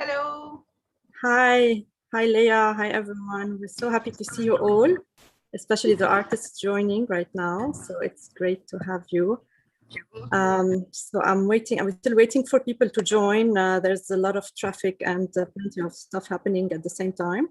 Hello. Hi. Hi, Leah. Hi, everyone. We're so happy to see you all, especially the artists joining right now. So it's great to have you. So I'm still waiting for people to join. There's a lot of traffic and plenty of stuff happening at the same time.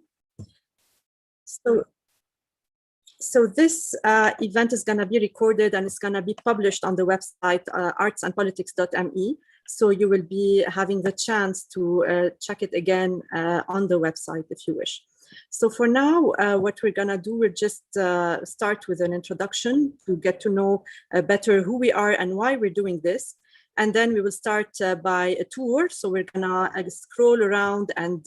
So this event is going to be recorded and it's going to be published on the website artsandpolitics.me. So you will be having the chance to check it again on the website if you wish. So for now, what we're going to do, we'll just start with an introduction to get to know better who we are and why we're doing this. And then we will start by a tour. So we're going to scroll around and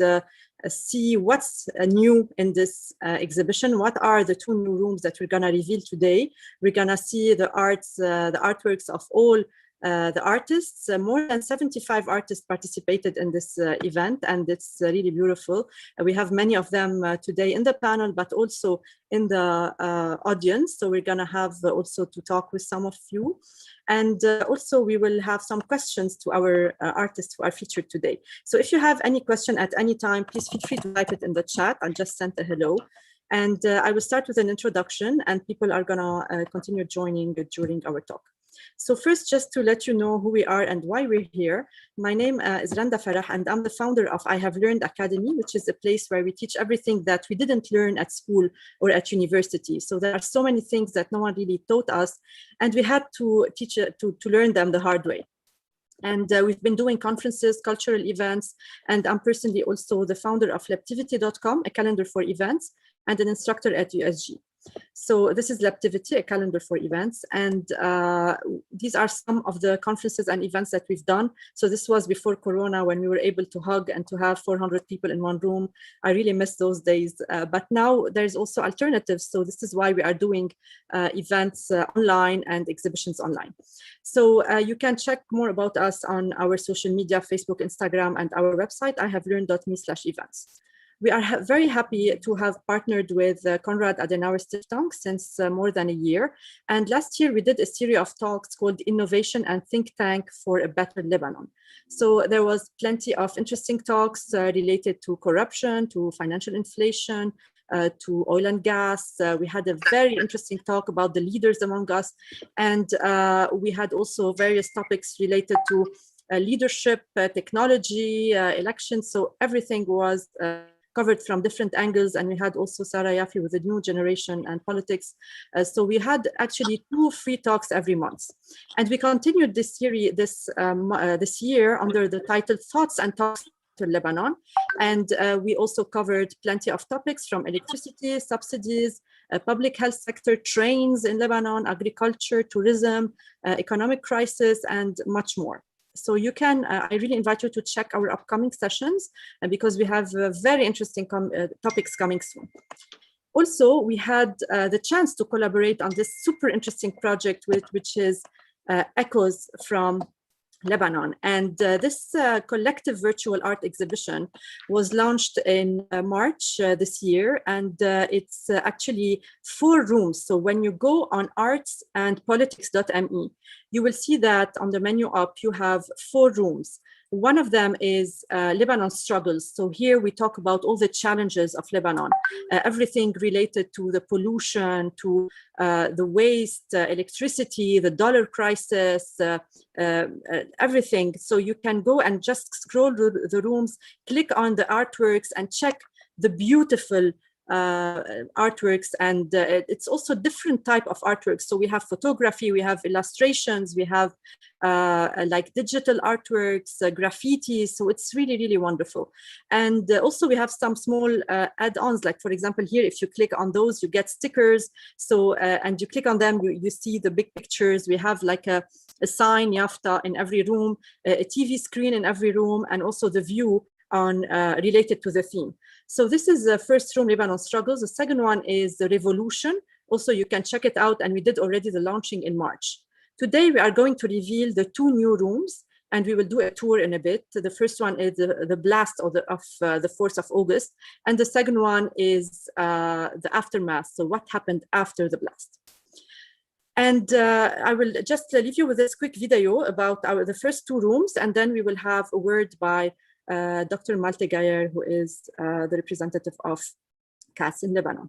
see what's new in this exhibition. What are the two new rooms that we're going to reveal today? We're going to see the artworks of all the artists. More than 75 artists participated in this event, and it's really beautiful. We have many of them today in the panel, but also in the audience. So we're going to have also to talk with some of you. And also we will have some questions to our artists who are featured today. So if you have any question at any time, please feel free to type it in the chat. I'll just send a hello. And I will start with an introduction, and people are going to continue joining during our talk. So first, just to let you know who we are and why we're here. My name is Randa Farah, and I'm the founder of I Have Learned Academy, which is a place where we teach everything that we didn't learn at school or at university. So there are so many things that no one really taught us, and we had to teach to learn them the hard way. And we've been doing conferences, cultural events, and I'm personally also the founder of Leptivity.com, a calendar for events, and an instructor at USG. So this is Leptivity, a calendar for events. And these are some of the conferences and events that we've done. So this was before Corona, when we were able to hug and to have 400 people in one room. I really miss those days. But now there's also alternatives. So this is why we are doing events online and exhibitions online. So you can check more about us on our social media, Facebook, Instagram, and our website, ihavelearned.me/events. We are very happy to have partnered with Konrad-Adenauer-Stiftung since more than a year. And last year, we did a series of talks called Innovation and Think Tank for a Better Lebanon. So there was plenty of interesting talks related to corruption, to financial inflation, to oil and gas. We had a very interesting talk about the leaders among us. And we had also various topics related to leadership, technology, elections. So everything was covered from different angles, and we had also Sarah Yafi with the new generation and politics. So we had actually 2 free talks every month, and we continued this series this year under the title Thoughts and Talks to Lebanon, and we also covered plenty of topics from electricity, subsidies, public health sector, trains in Lebanon, agriculture, tourism, economic crisis, and much more. So you can, I really invite you to check our upcoming sessions because we have very interesting topics coming soon. Also, we had the chance to collaborate on this super interesting project which is Echoes from Lebanon. And this collective virtual art exhibition was launched in March this year, and it's actually 4 rooms. So when you go on artsandpolitics.me, you will see that on the menu up, you have 4 rooms. One of them is Lebanon struggles. So here we talk about all the challenges of Lebanon, everything related to the pollution, to the waste, electricity, the dollar crisis, everything. So you can go and just scroll through the rooms, click on the artworks and check the beautiful artworks, and it's also different type of artworks. So we have photography, we have illustrations, we have like digital artworks, graffiti. So it's really, really wonderful. And also we have some small add-ons, like for example here, if you click on those, you get stickers. So and you click on them, you see the big pictures. We have like a sign, yafta, in every room, a TV screen in every room, and also the view on related to the theme. So this is the first room, Lebanon struggles. The second one is the revolution. Also, you can check it out, and we did already the launching in March. Today, we are going to reveal the 2 new rooms, and we will do a tour in a bit. The first one is the blast of the 4th of August, and the second one is the aftermath. So what happened after the blast? And I will just leave you with this quick video about the first 2 rooms, and then we will have a word by Dr. Malte Gayer, who is the representative of KAS in Lebanon.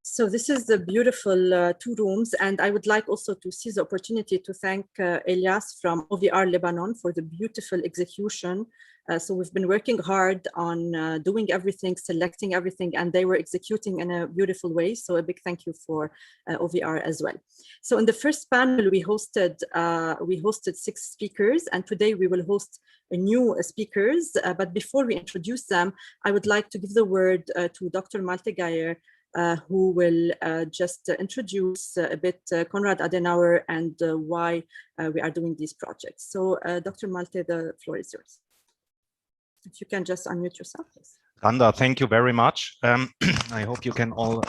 So this is the beautiful 2 rooms, and I would like also to seize the opportunity to thank Elias from OVR Lebanon for the beautiful execution. So we've been working hard on doing everything, selecting everything, and they were executing in a beautiful way. So a big thank you for OVR as well. So in the first panel, we hosted 6 speakers, and today we will host new speakers. But before we introduce them, I would like to give the word to Dr. Malte Gayer, who will just introduce a bit Konrad-Adenauer and why we are doing these projects. So Dr. Malte, the floor is yours. If you can just unmute yourself, please. Randa, thank you very much. I hope you can all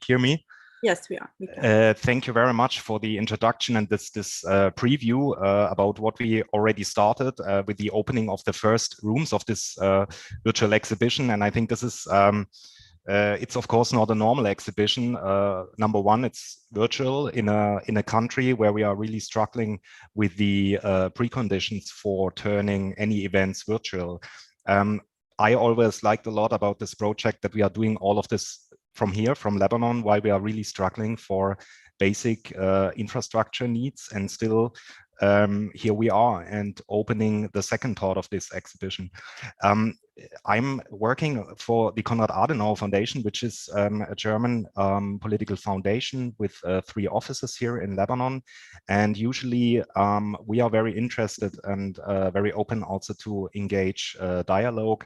hear me. Yes, we are. Thank you very much for the introduction and this preview about what we already started with the opening of the first rooms of this virtual exhibition. And I think this is it's of course not a normal exhibition. Number one, it's virtual in a country where we are really struggling with the preconditions for turning any events virtual. I always liked a lot about this project that we are doing all of this from here, from Lebanon, while we are really struggling for basic infrastructure needs, and still here we are and opening the second part of this exhibition. I'm working for the Konrad-Adenauer Foundation, which is a German political foundation with 3 offices here in Lebanon. And usually we are very interested and very open also to engage dialogue,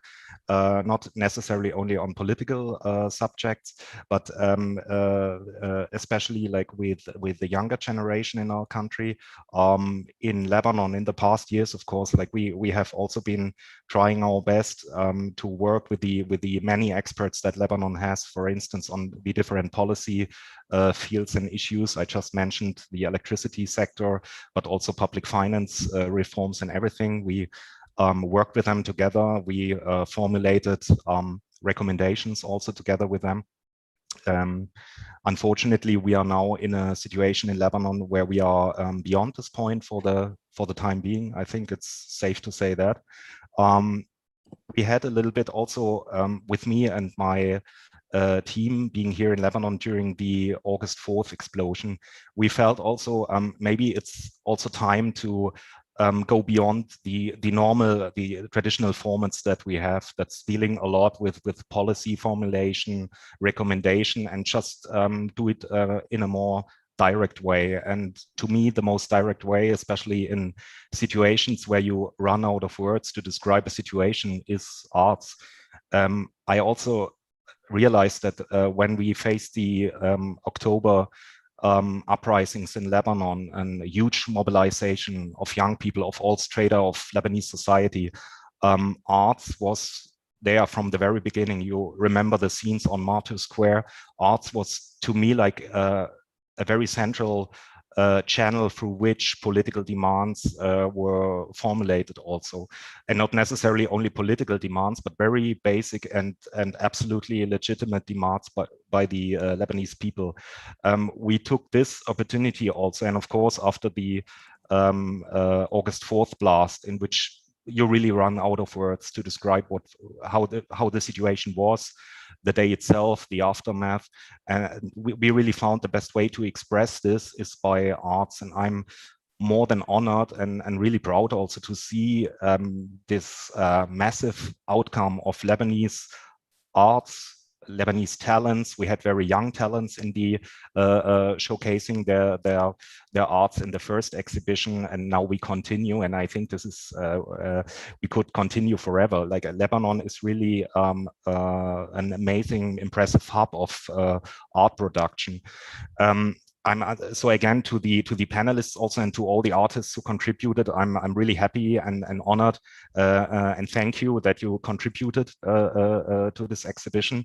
not necessarily only on political subjects, but especially like with the younger generation in our country. In Lebanon in the past years, of course, like we have also been trying our best to work with the many experts that Lebanon has, for instance, on the different policy fields and issues. I just mentioned the electricity sector, but also public finance reforms and everything. We worked with them together. We formulated recommendations also together with them. Unfortunately, we are now in a situation in Lebanon where we are beyond this point for the time being. I think it's safe to say that. We had a little bit also with me and my team being here in Lebanon during the August 4th explosion. We felt also maybe it's also time to go beyond the traditional formats that we have, that's dealing a lot with policy formulation, recommendation, and just do it in a more direct way. And to me, the most direct way, especially in situations where you run out of words to describe a situation, is arts. I also realized that when we faced the October uprisings in Lebanon and a huge mobilization of young people of all strata of Lebanese society, arts was there from the very beginning. You remember the scenes on Martyr Square. Arts was, to me, like a very central channel through which political demands were formulated also, and not necessarily only political demands, but very basic and absolutely legitimate demands by the Lebanese people. We took this opportunity also, and of course after the August 4th blast, in which you really run out of words to describe how the situation was, the day itself, the aftermath. And we really found the best way to express this is by arts. And I'm more than honored and really proud also to see this massive outcome of Lebanese arts Lebanese talents. We had very young talents in the showcasing their arts in the first exhibition, and now we continue. And I think this is we could continue forever. Like Lebanon is really an amazing, impressive hub of art production. So again, to the panelists also and to all the artists who contributed, I'm really happy and honored, and thank you that you contributed to this exhibition.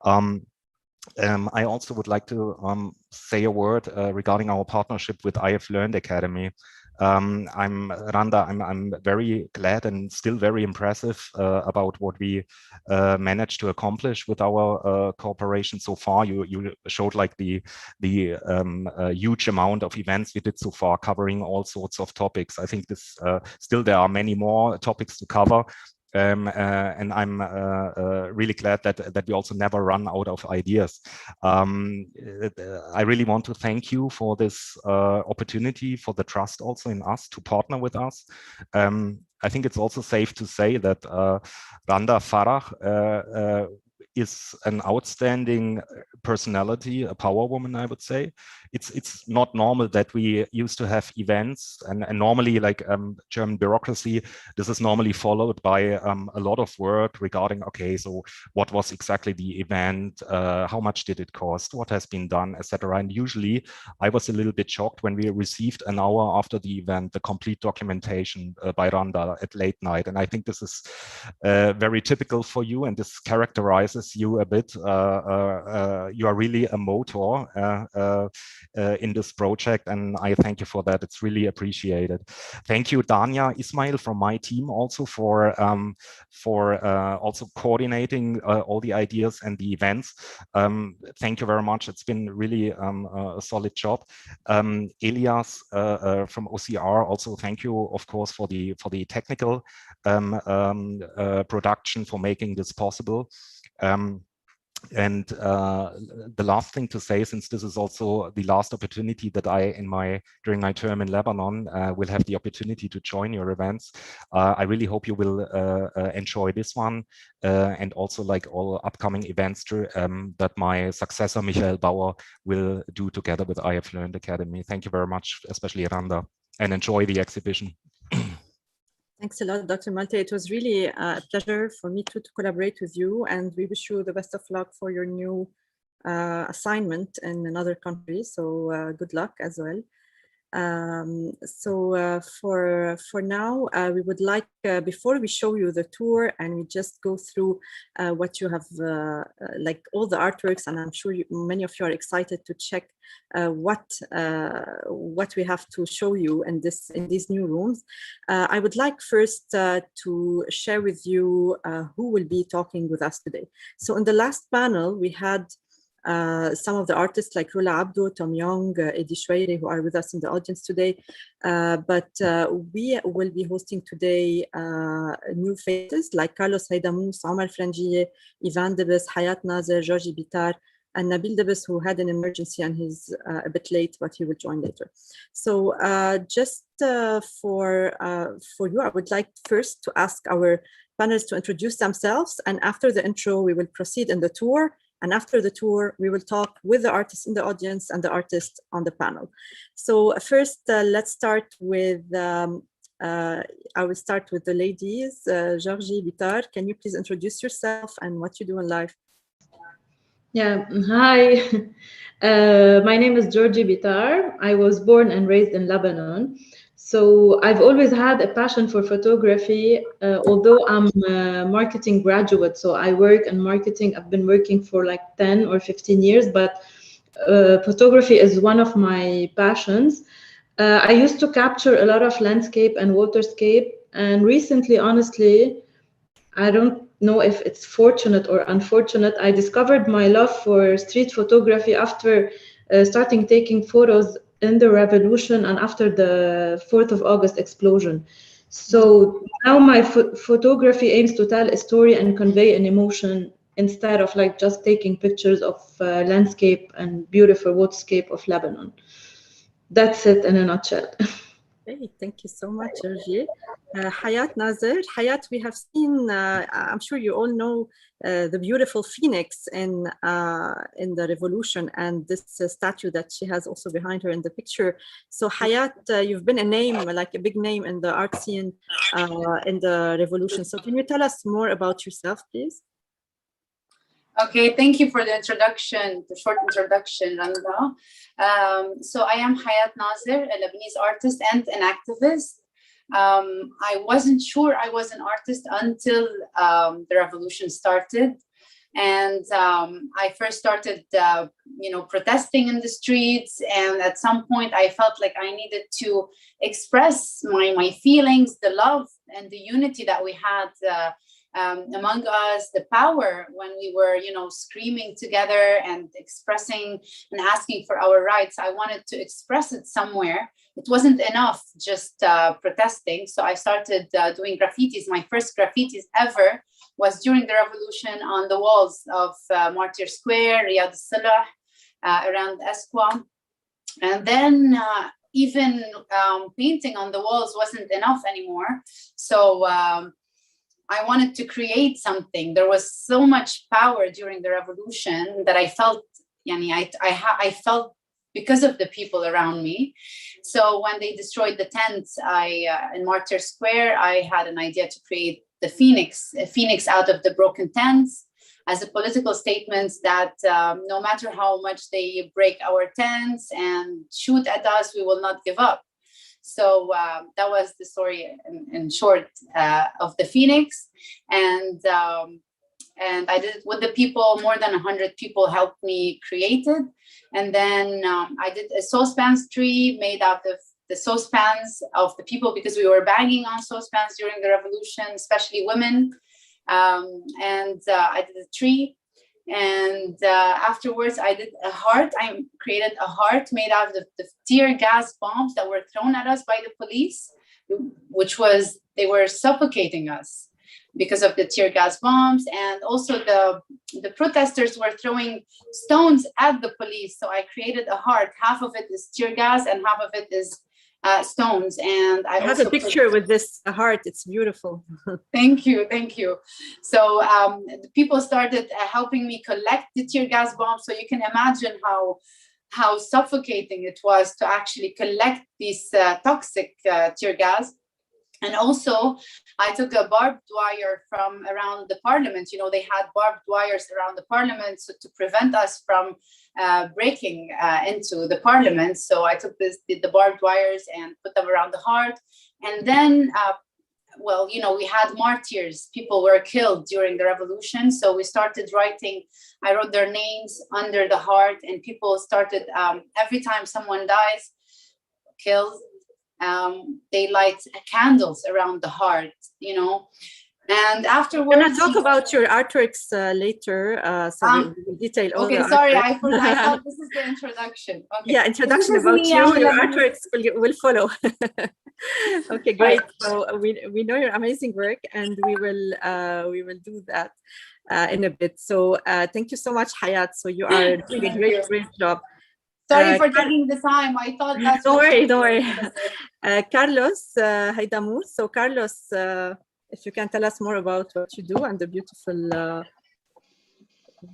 I also would like to say a word regarding our partnership with I Have Learned Academy. Randa, I'm very glad and still very impressive about what we managed to accomplish with our cooperation so far. You showed like the huge amount of events we did so far, covering all sorts of topics. I think this still there are many more topics to cover. And I'm really glad that we also never run out of ideas. I really want to thank you for this opportunity, for the trust also in us to partner with us. I think it's also safe to say that Randa Farah is an outstanding personality, a power woman, I would say. It's not normal that we used to have events, and normally, like German bureaucracy, this is normally followed by a lot of work regarding, okay, so what was exactly the event, how much did it cost, what has been done, etc. And usually I was a little bit shocked when we received an hour after the event the complete documentation by Randa at late night. And I think this is very typical for you, and this characterizes you a bit. You are really a motor in this project, and I thank you for that. It's really appreciated. Thank you, Dania Ismail from my team also for also coordinating all the ideas and the events. Thank you very much. It's been really a solid job. Elias from OCR, also thank you, of course, for the technical production, for making this possible. And the last thing to say, since this is also the last opportunity that I, during my term in Lebanon, will have the opportunity to join your events, I really hope you will enjoy this one, and also like all upcoming events that my successor Michael Bauer will do together with I Have Learned Academy. Thank you very much, especially Randa, and enjoy the exhibition. Thanks a lot, Dr. Malte. It was really a pleasure for me to collaborate with you, and we wish you the best of luck for your new assignment in another country. So good luck as well. For now, we would like, before we show you the tour and we just go through what you have, like all the artworks, and I'm sure many of you are excited to check what we have to show you in these new rooms. I would like first to share with you who will be talking with us today. So in the last panel, we had some of the artists like Rula Abdo, Tom Young, Edi Shweiri, who are with us in the audience today. But we will be hosting today new faces like Carlos Haydamous, Omar Frangieh, Ivan Debes, Hayat Nazer, Georgie Bitar, and Nabil Debes, who had an emergency and he's a bit late, but he will join later. So just for you, I would like first to ask our panelists to introduce themselves. And after the intro, we will proceed in the tour. And after the tour, we will talk with the artists in the audience and the artists on the panel. So first, let's start with, I will start with the ladies. Georgie Bitar, can you please introduce yourself and what you do in life? Yeah, hi. My name is Georgie Bitar. I was born and raised in Lebanon. So I've always had a passion for photography, although I'm a marketing graduate. So I work in marketing. I've been working for like 10 or 15 years, but photography is one of my passions. I used to capture a lot of landscape and waterscape. And recently, honestly, I don't know if it's fortunate or unfortunate, I discovered my love for street photography after starting taking photos in the revolution and after the 4th of August explosion. So now my photography aims to tell a story and convey an emotion instead of like just taking pictures of landscape and beautiful waterscape of Lebanon. That's it in a nutshell. Great, thank you so much, Georgie. Hayat Nazir. Hayat, we have seen, I'm sure you all know the beautiful phoenix in the revolution, and this statue that she has also behind her in the picture. So Hayat, you've been a name, like a big name in the art scene in the revolution. So can you tell us more about yourself, please? Okay, thank you for the introduction, the short introduction, Randa. So I am Hayat Nazir, a Lebanese artist and an activist. I wasn't sure I was an artist until the revolution started. And I first started, protesting in the streets. And at some point I felt like I needed to express my feelings, the love and the unity that we had among us, the power when we were, screaming together and expressing and asking for our rights. I wanted to express it somewhere. It wasn't enough just protesting. So I started doing graffitis. My first graffitis ever was during the revolution on the walls of Martyr Square, Riyadh al-Salah, around Esqua. And then even painting on the walls wasn't enough anymore. So I wanted to create something. There was so much power during the revolution that I felt, I felt because of the people around me. So when they destroyed the tents, in Martyr Square, I had an idea to create the phoenix, a phoenix out of the broken tents, as a political statement that no matter how much they break our tents and shoot at us, we will not give up. So that was the story in short of the phoenix, and I did it with the people. More than 100 people helped me create it, and then I did a saucepans tree made out of the saucepans of the people, because we were banging on saucepans during the revolution, especially women. And I did a tree. And afterwards, I did a heart. I created a heart made out of the tear gas bombs that were thrown at us by the police, they were suffocating us because of the tear gas bombs. And also the protesters were throwing stones at the police. So I created a heart. Half of it is tear gas and half of it is stones. And I have a picture with this heart. It's beautiful. Thank you. So the people started helping me collect the tear gas bombs. So you can imagine how suffocating it was to actually collect these toxic tear gas. And also, I took a barbed wire from around the parliament. They had barbed wires around the parliament to prevent us from breaking into the parliament. So I took the barbed wires and put them around the heart. And then, we had martyrs. People were killed during the revolution. So we started writing. I wrote their names under the heart, and people started, every time someone dies, killed, they light candles around the heart, and afterwards. We're going to talk about your artworks later, so we will detail all the sorry, artworks. I forgot. I thought this is the introduction. Okay. Yeah, introduction about you. Your artworks will follow. Okay, great. So we know your amazing work, and we will do that in a bit. So thank you so much, Hayat. So you are doing a great job. Sorry for taking the time. I thought that's don't worry. Carlos Haidamou. So Carlos, if you can tell us more about what you do and the beautiful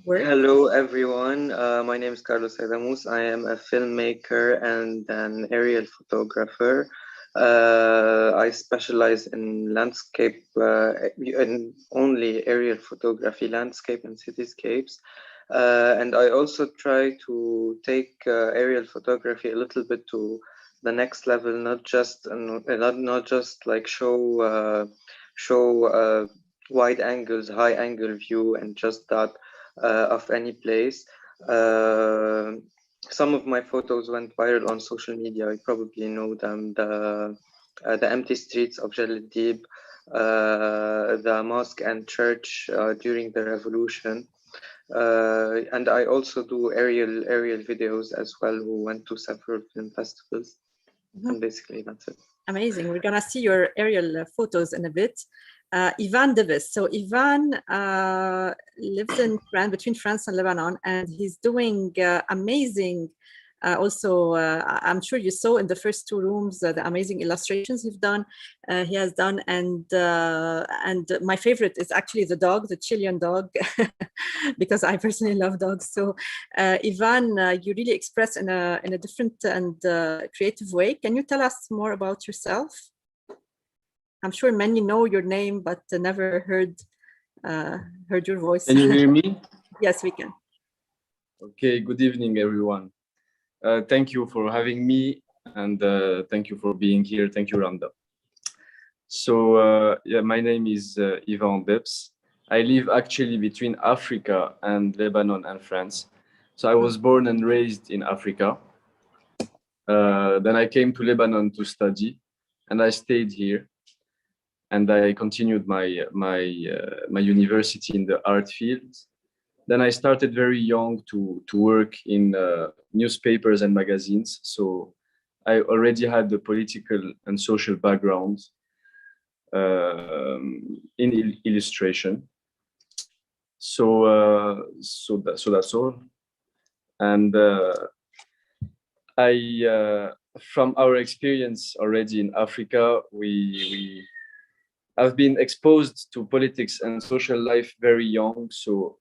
work. Hello, everyone. My name is Carlos Haidamou. I am a filmmaker and an aerial photographer. I specialize in landscape and only aerial photography, landscape and cityscapes. And I also try to take aerial photography a little bit to the next level, not just like show wide angles, high angle view, and just that of any place. Some of my photos went viral on social media. You probably know them. The empty streets of Jalal-Dib, the mosque and church during the revolution. And I also do aerial videos as well, who went to several film festivals. And basically that's it. Amazing. We're gonna see your aerial photos in a bit. Ivan Davis. So Ivan lives between France and Lebanon, and he's doing amazing I'm sure you saw in the first two rooms the amazing illustrations he has done, and my favorite is actually the dog, the Chilean dog, because I personally love dogs. So Ivan, you really express in a different and creative way. Can you tell us more about yourself? I'm sure many know your name, but never heard your voice. Can you hear me? Yes, we can. Okay, good evening, everyone. Thank you for having me, and thank you for being here. Thank you, Randa. So, yeah, my name is Ivan Deps. I live actually between Africa and Lebanon and France. So I was born and raised in Africa. Then I came to Lebanon to study, and I stayed here. And I continued my university in the art field. Then I started very young to work in newspapers and magazines. So I already had the political and social background in illustration. So that's all. And from our experience already in Africa, I've been exposed to politics and social life very young, so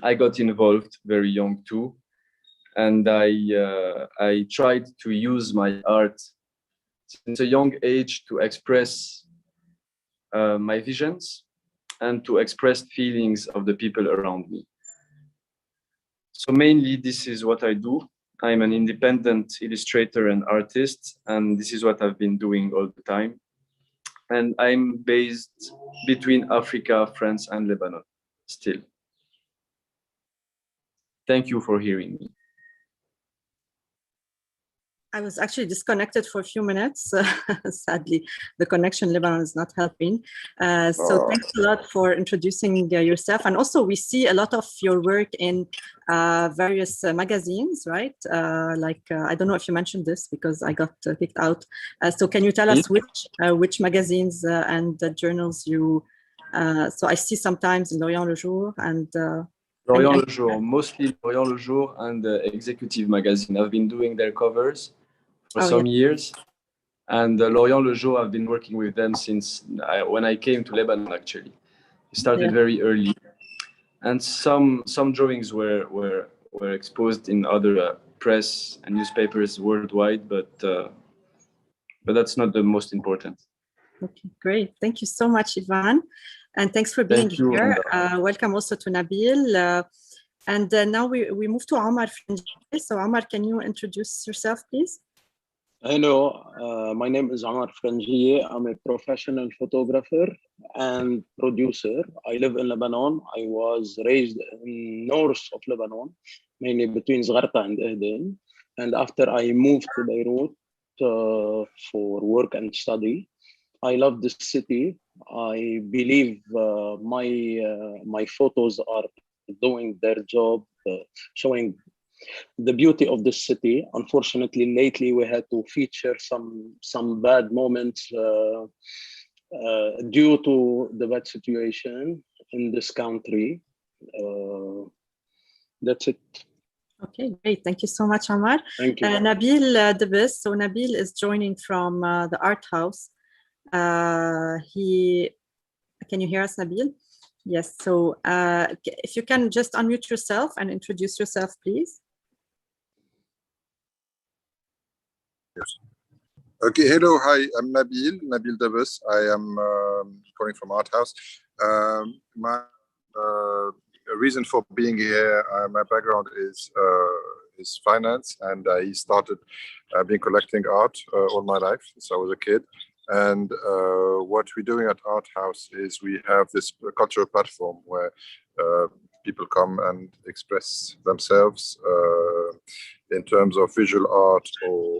I got involved very young too, and I tried to use my art since a young age to express my visions and to express feelings of the people around me. So mainly this is what I do. I'm an independent illustrator and artist, and this is what I've been doing all the time. And I'm based between Africa, France, and Lebanon still. Thank you for hearing me. I was actually disconnected for a few minutes. Sadly, the connection in Lebanon is not helping. So thanks a lot for introducing yourself. And also we see a lot of your work in various magazines, right? I don't know if you mentioned this because I got kicked out. So can you tell us which magazines and journals you, so I see sometimes in L'Orient Le Jour and L'Orient Le Jour, mostly L'Orient Le Jour and Executive Magazine. I've been doing their covers for some years. And L'Orient Le Jour, I've been working with them since when I came to Lebanon, actually. It started very early. And some drawings were exposed in other press and newspapers worldwide, but that's not the most important. Okay, great. Thank you so much, Ivan. And thanks for being here. Welcome also to Nabil. And now we move to Omar. So Omar, can you introduce yourself, please? Hello, my name is Omar Frangieh. I'm a professional photographer and producer. I live in Lebanon. I was raised in north of Lebanon, mainly between Zgharta and Eden. And after I moved to Beirut for work and study, I love this city. I believe my photos are doing their job, showing the beauty of the city. Unfortunately, lately we had to feature some bad moments due to the bad situation in this country. That's it. Okay, great. Thank you so much, Omar. Thank you. Nabil Debis. So Nabil is joining from the Art House. Can you hear us, Nabil? Yes. So if you can just unmute yourself and introduce yourself, please. Okay, hello, hi, I'm Nabil Debis. I am calling from Art House. My reason for being here, my background is finance, and I started been collecting art all my life since I was a kid. And what we're doing at Art House is we have this cultural platform where people come and express themselves in terms of visual art or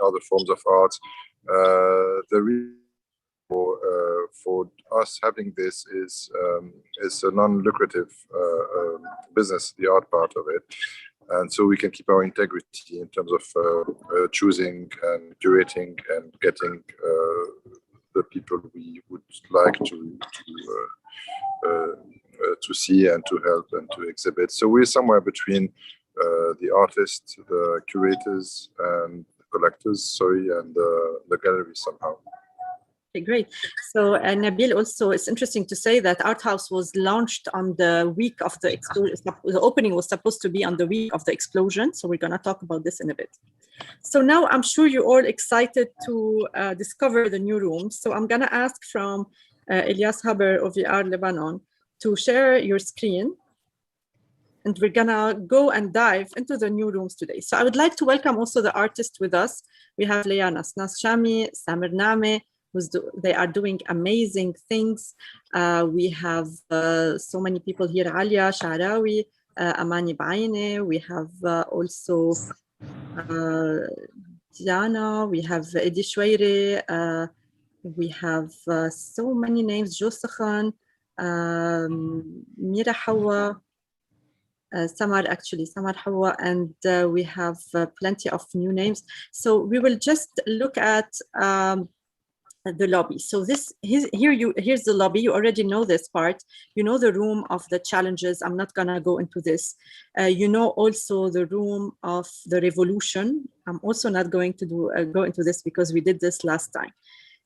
other forms of art. The reason for us having this is a non-lucrative business, the art part of it. And so we can keep our integrity in terms of choosing and curating and getting the people we would like to see and to help and to exhibit. So we're somewhere between the artists, the curators, and collectors, sorry, and the gallery somehow. Okay, great. So Nabil, also, it's interesting to say that Art House was launched on the week of the explosion. The opening was supposed to be on the week of the explosion. So we're going to talk about this in a bit. So now I'm sure you're all excited to discover the new rooms. So I'm going to ask from Elias Haber of VR Lebanon to share your screen. And we're gonna go and dive into the new rooms today. So I would like to welcome also the artists with us. We have Leah Nasnas Shami, Samir Name, they are doing amazing things. We have so many people here, Alia Sharawi, Amani Baine, we have also Diana, we have Edi Shweire, we have so many names, Josakhan, Mira Hawa, Samar Hawa, and we have plenty of new names. So we will just look at the lobby. So here's the lobby. You already know this part. You know the room of the challenges. I'm not gonna go into this. You know also the room of the revolution. I'm also not going to go into this because we did this last time.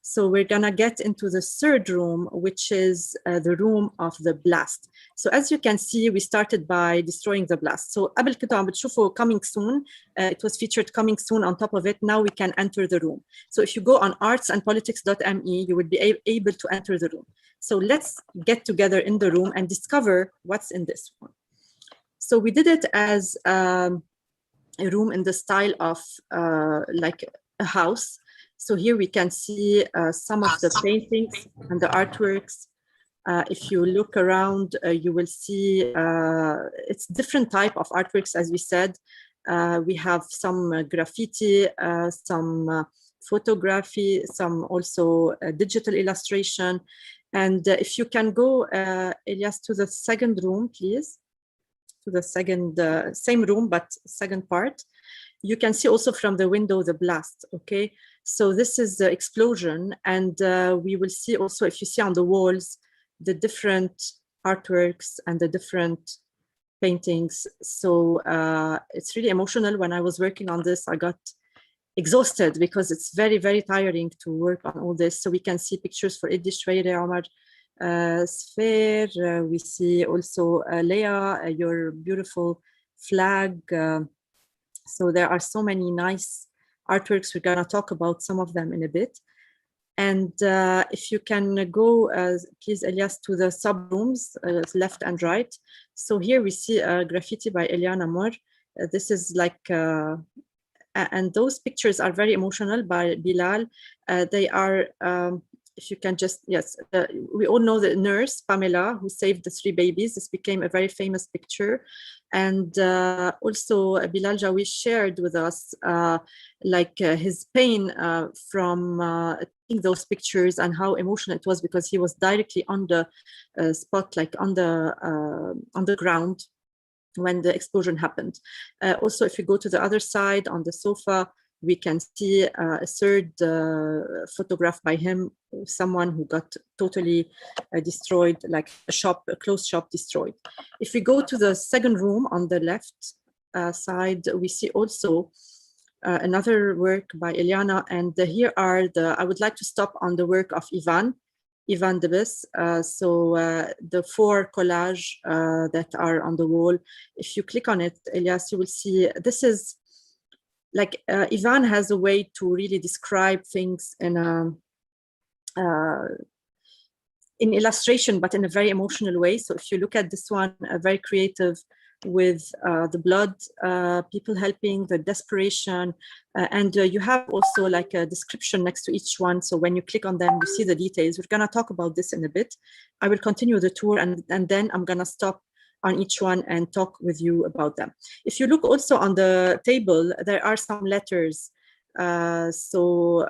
So we're gonna get into the third room, which is the room of the blast. So as you can see, we started by destroying the blast. So قبل كنتوا عم بتشوفوا coming soon, it was featured coming soon on top of it. Now we can enter the room. So if you go on artsandpolitics.me, you will be able to enter the room. So let's get together in the room and discover what's in this one. So we did it as a room in the style of like a house. So here we can see some of the paintings and the artworks. If you look around, you will see it's different type of artworks, as we said. We have some graffiti, some photography, some also digital illustration. And if you can go, Elias, to the second room, please. To the second, same room, but second part. You can see also from the window the blast, okay? So this is the explosion, and we will see also, if you see on the walls, the different artworks and the different paintings. So it's really emotional. When I was working on this, I got exhausted because it's very, very tiring to work on all this. So we can see pictures for Edi Shweire, Omar Sphere. We see also Leah, your beautiful flag. So there are so many nice artworks. We're gonna talk about some of them in a bit. And if you can go, please, Elias, to the sub-rooms, left and right. So here we see a graffiti by Eliana Mor. This is like, and those pictures are very emotional by Bilal. They are, if you can just, yes, we all know the nurse, Pamela, who saved the 3 babies. This became a very famous picture. And also Bilal Jawi shared with us his pain from taking those pictures and how emotional it was, because he was directly on the spot, like on the ground when the explosion happened. Also, if you go to the other side on the sofa, we can see a third photograph by him, someone who got totally destroyed, like a closed shop destroyed. If we go to the second room on the left side, we see also another work by Eliana. And here are I would like to stop on the work of Ivan Debes. The 4 collage that are on the wall. If you click on it, Elias, you will see this is like Ivan has a way to really describe things in illustration, but in a very emotional way. So if you look at this one, very creative, with the blood, people helping, the desperation, and you have also like a description next to each one. So when you click on them, you see the details. We're gonna talk about this in a bit. I will continue the tour, and then I'm gonna stop on each one and talk with you about them. If you look also on the table, there are some letters. So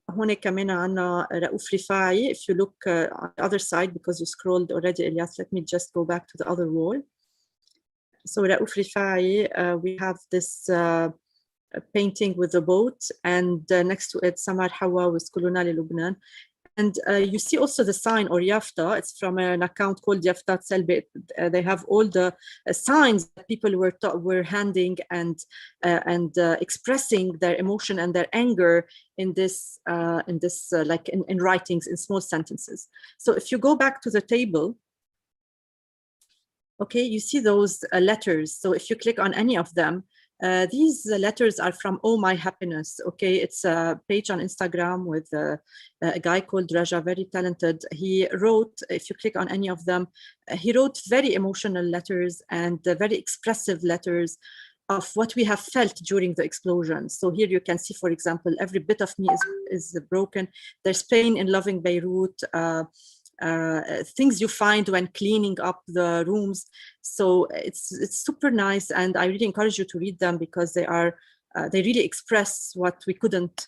هون كمان عنا رؤوف رفاعي. If you look on the other side, because you scrolled already, Elias, let me just go back to the other wall. So رؤوف رفاعي, we have this painting with the boat, and next to it Samar Hawa with Kuluna Lebanon. And you see also the sign or yafta. It's from an account called Yaftat Selbit. They have all the signs that people were handing and expressing their emotion and their anger in this like in writings, in small sentences. So if you go back to the table, okay, you see those letters. So if you click on any of them, these letters are from Oh My Happiness. Okay, it's a page on Instagram with a guy called Raja, very talented. He wrote, if you click on any of them, he wrote very emotional letters and very expressive letters of what we have felt during the explosion. So here you can see, for example, every bit of me is broken. There's pain in loving Beirut. Things you find when cleaning up the rooms. So it's super nice, and I really encourage you to read them because they really express what we couldn't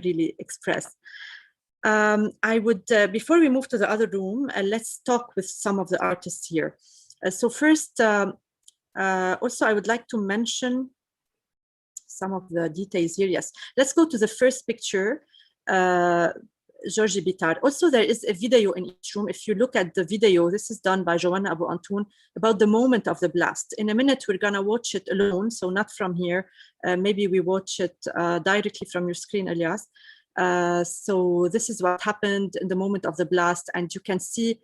really express. I would, before we move to the other room, let's talk with some of the artists here. So first, also I would like to mention some of the details here. Yes, let's go to the first picture. Georgie Bitar. Also, there is a video in each room. If you look at the video, this is done by Joanna Abu Antoun about the moment of the blast. In a minute, we're gonna watch it alone, so not from here. Maybe we watch it directly from your screen, Elias. So this is what happened in the moment of the blast, and you can see,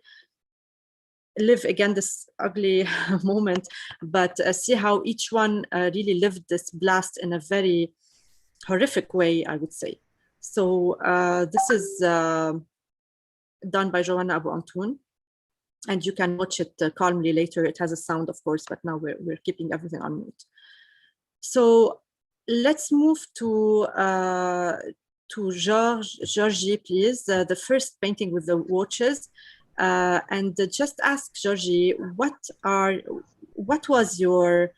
live again this ugly moment, but see how each one really lived this blast in a very horrific way, I would say. So this is done by Joanna Abu Antoun, and you can watch it calmly later. It has a sound, of course, but now we're keeping everything on mute. So let's move to Georgie, please. The first painting with the watches, and just ask Georgie, what was your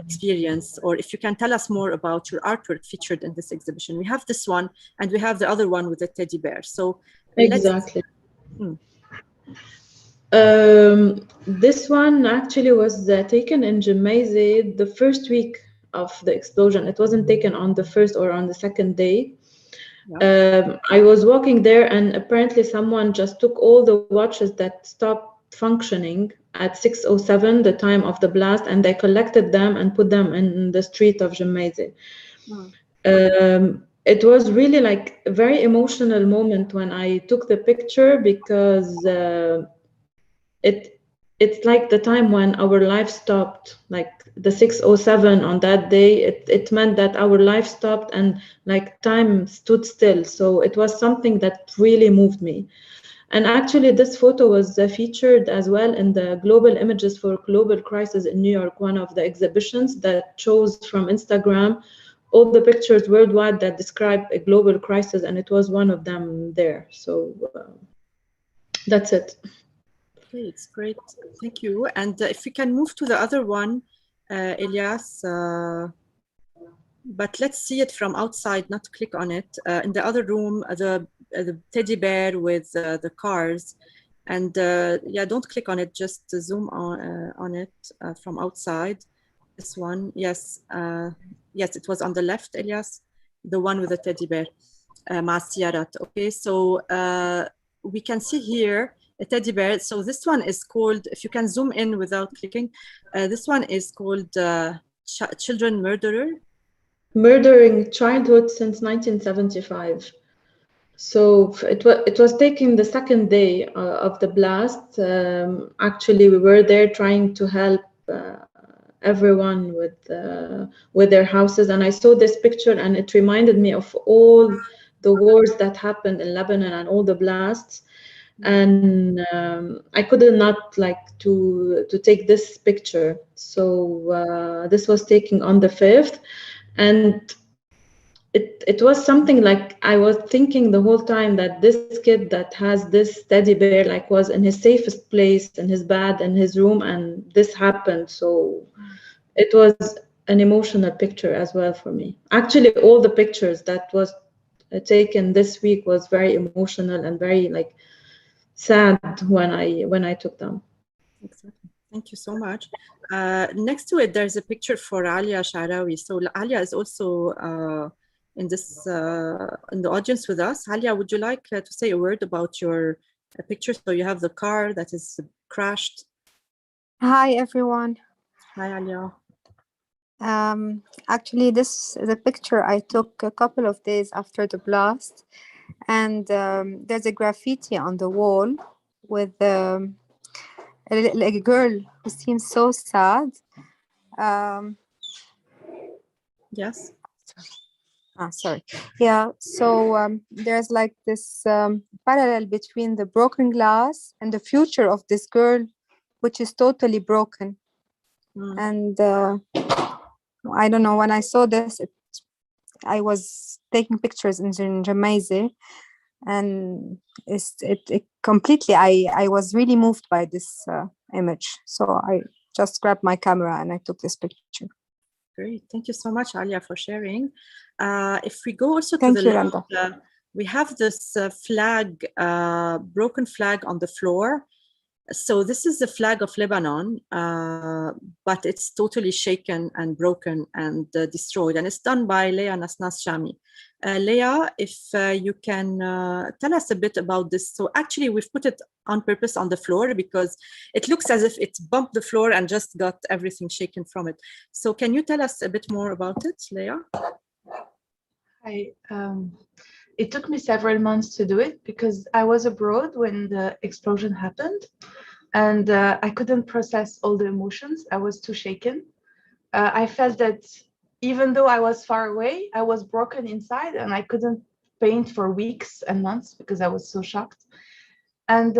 experience, or if you can tell us more about your artwork featured in this exhibition. We have this one, and we have the other one with the teddy bear. So exactly. This one actually was taken in Jemaise the first week of the explosion. It wasn't taken on the first or on the second day. Yeah. I was walking there, and apparently someone just took all the watches that stopped functioning at 6:07, the time of the blast, and they collected them and put them in the street of Jemaise. It was really like a very emotional moment when I took the picture, because it's like the time when our life stopped, like the 6:07 on that day. It meant that our life stopped and like time stood still. So it was something that really moved me. And actually, this photo was featured as well in the Global Images for Global Crisis in New York, one of the exhibitions that chose from Instagram all the pictures worldwide that describe a global crisis, and it was one of them there. So that's it. Okay, it's great. Thank you. And if we can move to the other one, Elias, but let's see it from outside, not click on it. In the other room, the teddy bear with the cars, and yeah, don't click on it, just zoom on it from outside. This one, yes, yes, it was on the left, Elias, the one with the teddy bear, Ma'asiyarat. Okay, so we can see here a teddy bear. So this one is called, if you can zoom in without clicking, this one is called Children Murdering Childhood since 1975. So it was taken the second day of the blast. Actually, we were there trying to help everyone with their houses, and I saw this picture, and it reminded me of all the wars that happened in Lebanon and all the blasts. And I couldn't not like to take this picture. So this was taken on the 5th, and it was something like I was thinking the whole time that this kid that has this teddy bear like was in his safest place, in his bed, in his room, and this happened. So it was an emotional picture as well for me. Actually, all the pictures that was taken this week was very emotional and very like sad when I took them. Exactly. Thank you so much. Next to it, there's a picture for Alia Sharawi. So Alia is also in this in the audience with us. Alia, would you like to say a word about your picture? So you have the car that is crashed. Hi everyone. Hi Alia. Actually, this is a picture I took a couple of days after the blast, and there's a graffiti on the wall with a girl who seems so sad. Yes. Sorry. Yeah. So there's like this parallel between the broken glass and the future of this girl, which is totally broken. And I don't know, when I saw this, I was taking pictures in Jamaizi, and it completely, I was really moved by this image. So I just grabbed my camera and I took this picture. Great, thank you so much, Alia, for sharing. If we go also to Thank the you, left, Randa. we have this flag, broken flag on the floor. So this is the flag of Lebanon, but it's totally shaken and broken and destroyed. And it's done by Leah Nasnas Shami. Leah, if you can tell us a bit about this. So actually we've put it on purpose on the floor because it looks as if it bumped the floor and just got everything shaken from it. So can you tell us a bit more about it, Leah? Hi. It took me several months to do it because I was abroad when the explosion happened, and I couldn't process all the emotions. I was too shaken. I felt that even though I was far away, I was broken inside, and I couldn't paint for weeks and months because I was so shocked. And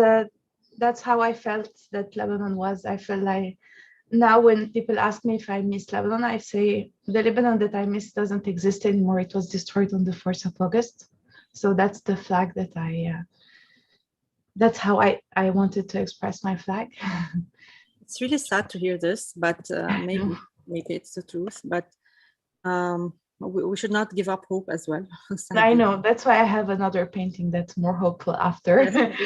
that's how I felt that Lebanon was. I felt like now when people ask me if I miss Lebanon, I say the Lebanon that I miss doesn't exist anymore. It was destroyed on the 4th of August. So that's the flag that that's how I wanted to express my flag. It's really sad to hear this, but maybe it's the truth. But we should not give up hope as well. I know, that's why I have another painting that's more hopeful after.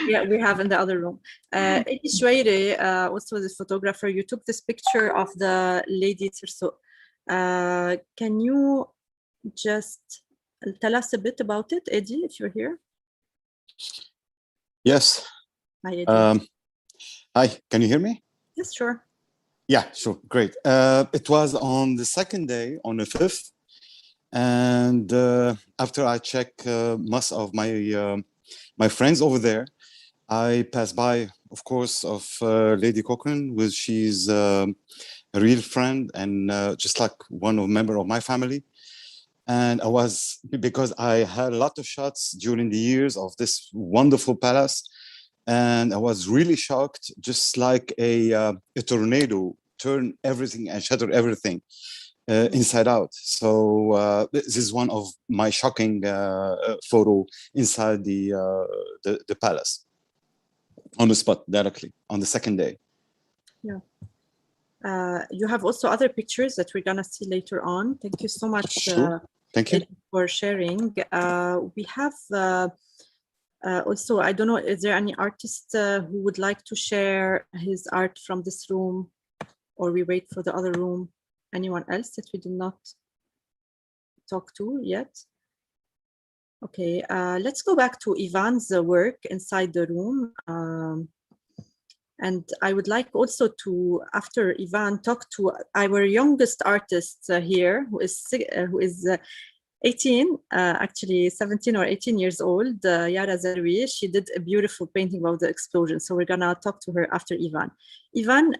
Yeah, we have in the other room. Edi Shweiri, also the photographer, you took this picture of the lady Tirso. Can you just tell us a bit about it, Eddie, if you're here? Yes. Hi, Eddie. Hi, can you hear me? Yes, sure. Yeah, sure, great. It was on the second day, on the 5th. And after I check most of my my friends over there, I passed by, of course, of Lady Cochran, which she's a real friend and just like one of member of my family. And I was, because I had a lot of shots during the years of this wonderful palace, and I was really shocked, just like a tornado turned everything and shattered everything inside out. So this is one of my shocking photo inside the palace, on the spot, directly, on the second day. Yeah. You have also other pictures that we're gonna see later on. Thank you so much. Sure. Thank you for sharing. We have also, I don't know, is there any artist who would like to share his art from this room, or we wait for the other room? Anyone else that we did not talk to yet? Okay, let's go back to Ivan's work inside the room. And I would like also to, after Ivan, talk to our youngest artist here, who is 18, actually 17 or 18 years old, Yara Zarwi. She did a beautiful painting about the explosion. So we're gonna talk to her after Ivan. Ivan,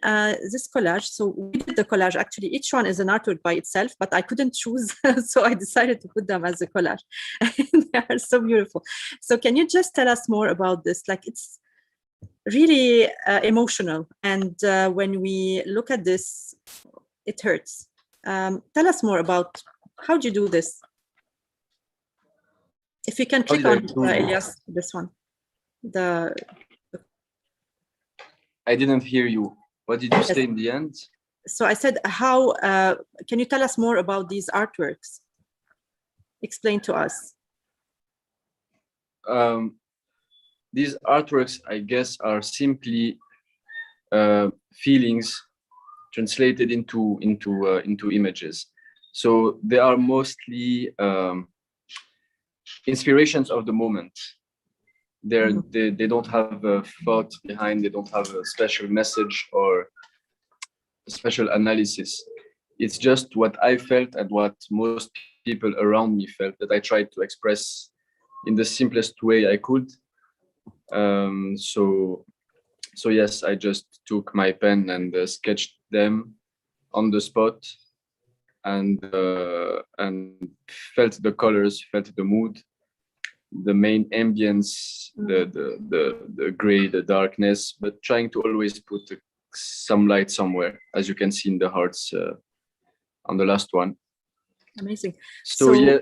this collage, so we did the collage, actually each one is an artwork by itself, but I couldn't choose, so I decided to put them as a collage. They are so beautiful. So can you just tell us more about this? Like, it's really emotional, and when we look at this, it hurts. Tell us more about how do you do this? If you can click on Elias, this one. I didn't hear you. What did you say in the end? So I said, how can you tell us more about these artworks? Explain to us. These artworks, I guess, are simply feelings translated into images. So they are mostly inspirations of the moment. They don't have a thought behind, they don't have a special message or a special analysis. It's just what I felt and what most people around me felt that I tried to express in the simplest way I could. So yes, I just took my pen and sketched them on the spot, and felt the colors, felt the mood, the main ambience, the gray, the darkness, but trying to always put some light somewhere, as you can see in the hearts on the last one. Amazing. So yeah,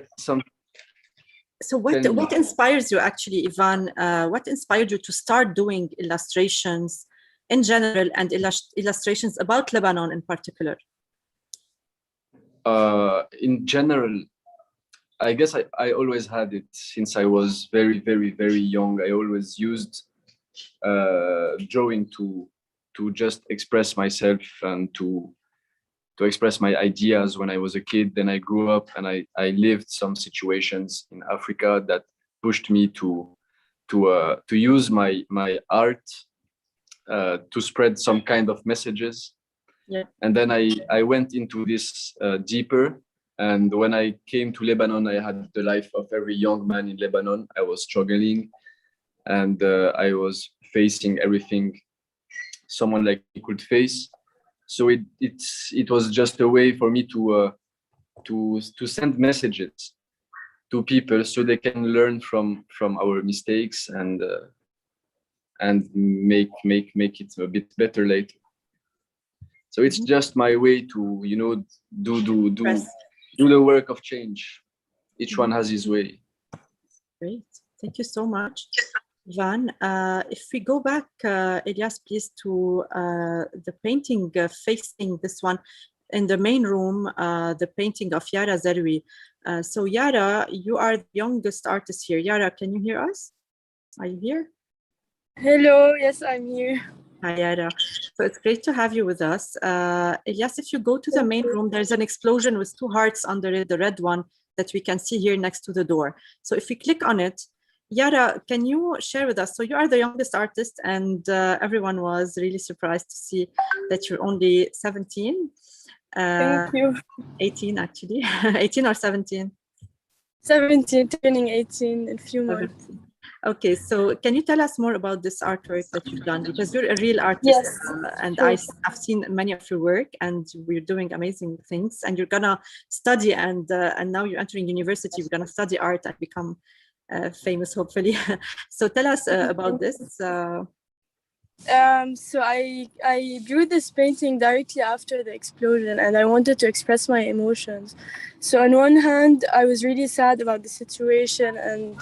So what inspires you actually, Ivan? What inspired you to start doing illustrations in general and illustrations about Lebanon in particular? In general, I guess I always had it since I was very, very, very young. I always used drawing to just express myself and to express my ideas when I was a kid. Then I grew up and I lived some situations in Africa that pushed me to use my art to spread some kind of messages. Yeah. And then I went into this deeper. And when I came to Lebanon, I had the life of every young man in Lebanon. I was struggling, and I was facing everything someone like me could face. So it was just a way for me to send messages to people so they can learn from our mistakes and make it a bit better later. So it's just my way to, you know, do the work of change. Each one has his way. Great, thank you so much, Ivan. If we go back, Elias, please, to the painting facing this one in the main room, the painting of Yara Zarwi. So Yara, you are the youngest artist here. Yara, can you hear us? Are you here? Hello, yes, I'm here. Hi, Yara. So it's great to have you with us. Elias, if you go to the main room, there's an explosion with 2 hearts under it, the red one that we can see here next to the door. So if we click on it, Yara, can you share with us? So you are the youngest artist, and everyone was really surprised to see that you're only 17. Thank you. 18, actually. 18 or 17? 17, turning 18 in a few months. Okay, so can you tell us more about this artwork that you've done? Because you're a real artist, yes, and sure. I've seen many of your work, and we're doing amazing things. And you're gonna study, and now you're entering university. You're gonna study art and become famous, hopefully. So tell us about this. So I drew this painting directly after the explosion, and I wanted to express my emotions. So on one hand, I was really sad about the situation, and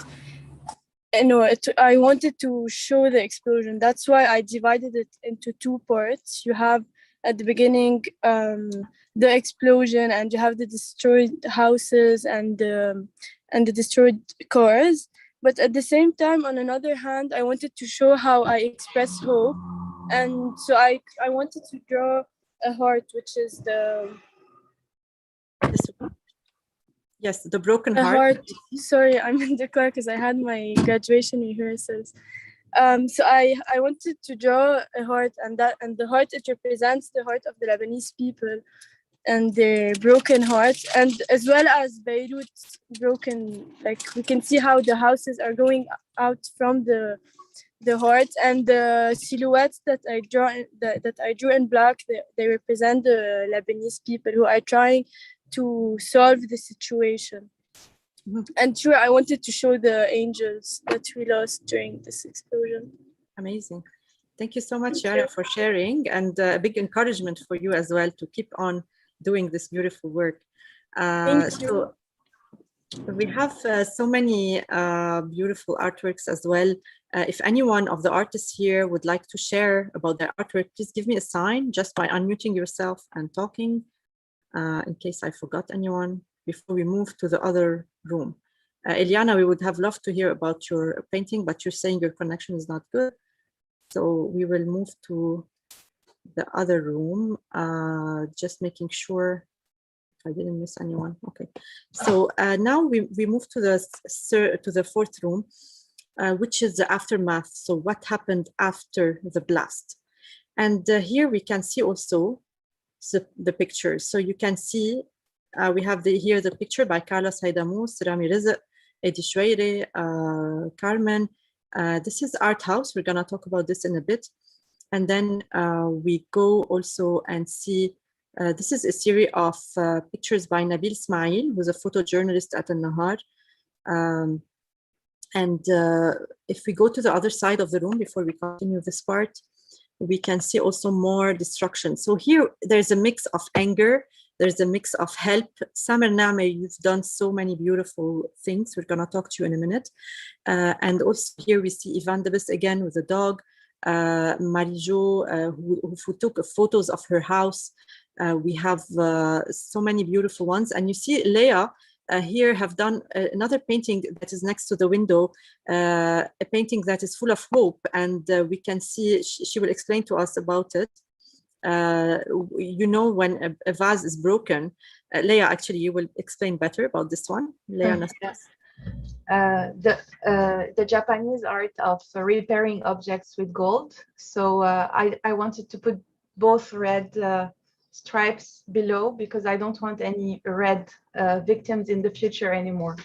I wanted to show the explosion. That's why I divided it into 2 parts. You have at the beginning the explosion, and you have the destroyed houses and the destroyed cars. But at the same time, on another hand, I wanted to show how I express hope. And so I wanted to draw a heart, which is this one? Yes, the broken heart. Sorry, I'm in the car because I had my graduation rehearsals. So I wanted to draw a heart, and the heart, it represents the heart of the Lebanese people and their broken hearts, and as well as Beirut's broken. Like, we can see how the houses are going out from the heart, and the silhouettes that I drew in black, they represent the Lebanese people who are trying to solve the situation. And sure, I wanted to show the angels that we lost during this explosion. Amazing. Thank you so much, Yara, for sharing, and a big encouragement for you as well to keep on doing this beautiful work. Thank you. So we have so many beautiful artworks as well. If anyone of the artists here would like to share about their artwork, please give me a sign just by unmuting yourself and talking, in case I forgot anyone, before we move to the other room. Eliana, we would have loved to hear about your painting, but you're saying your connection is not good. So we will move to the other room, just making sure I didn't miss anyone. Okay, so now we move to the fourth room, which is the aftermath. So what happened after the blast? And here we can see also the pictures. So you can see we have here the picture by Carlos Haidamous, Rami Rizq, Edi Shweire, Carmen. This is Art House. We're gonna talk about this in a bit. And then we go also and see, this is a series of pictures by Nabil Ismail, who's a photojournalist at Al-Nahar. And if we go to the other side of the room before we continue this part, we can see also more destruction. So here there's a mix of anger, there's a mix of help. Samer Naameh, you've done so many beautiful things. We're gonna talk to you in a minute. And also here we see Ivan Debes again with a dog. Marie-Jo, who took photos of her house. We have so many beautiful ones. And you see Leah here have done another painting that is next to the window, a painting that is full of hope. And we can see, she will explain to us about it. You know, when a vase is broken, Leah, actually, you will explain better about this one. Leah, yes. The Japanese art of repairing objects with gold. So I wanted to put both red stripes below because I don't want any red victims in the future anymore.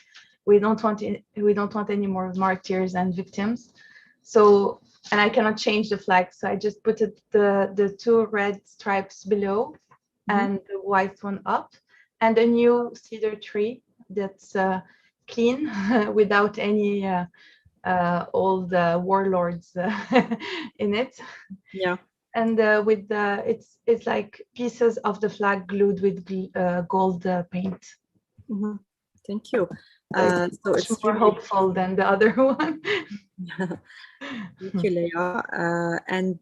We don't want any more martyrs and victims. So, and I cannot change the flag, so I just put the two red stripes below and the white one up, and a new cedar tree that's clean without any old warlords in it. Yeah. And with it's like pieces of the flag glued with gold paint. Thank you. So it's more really hopeful than the other one. Thank you, Leah. And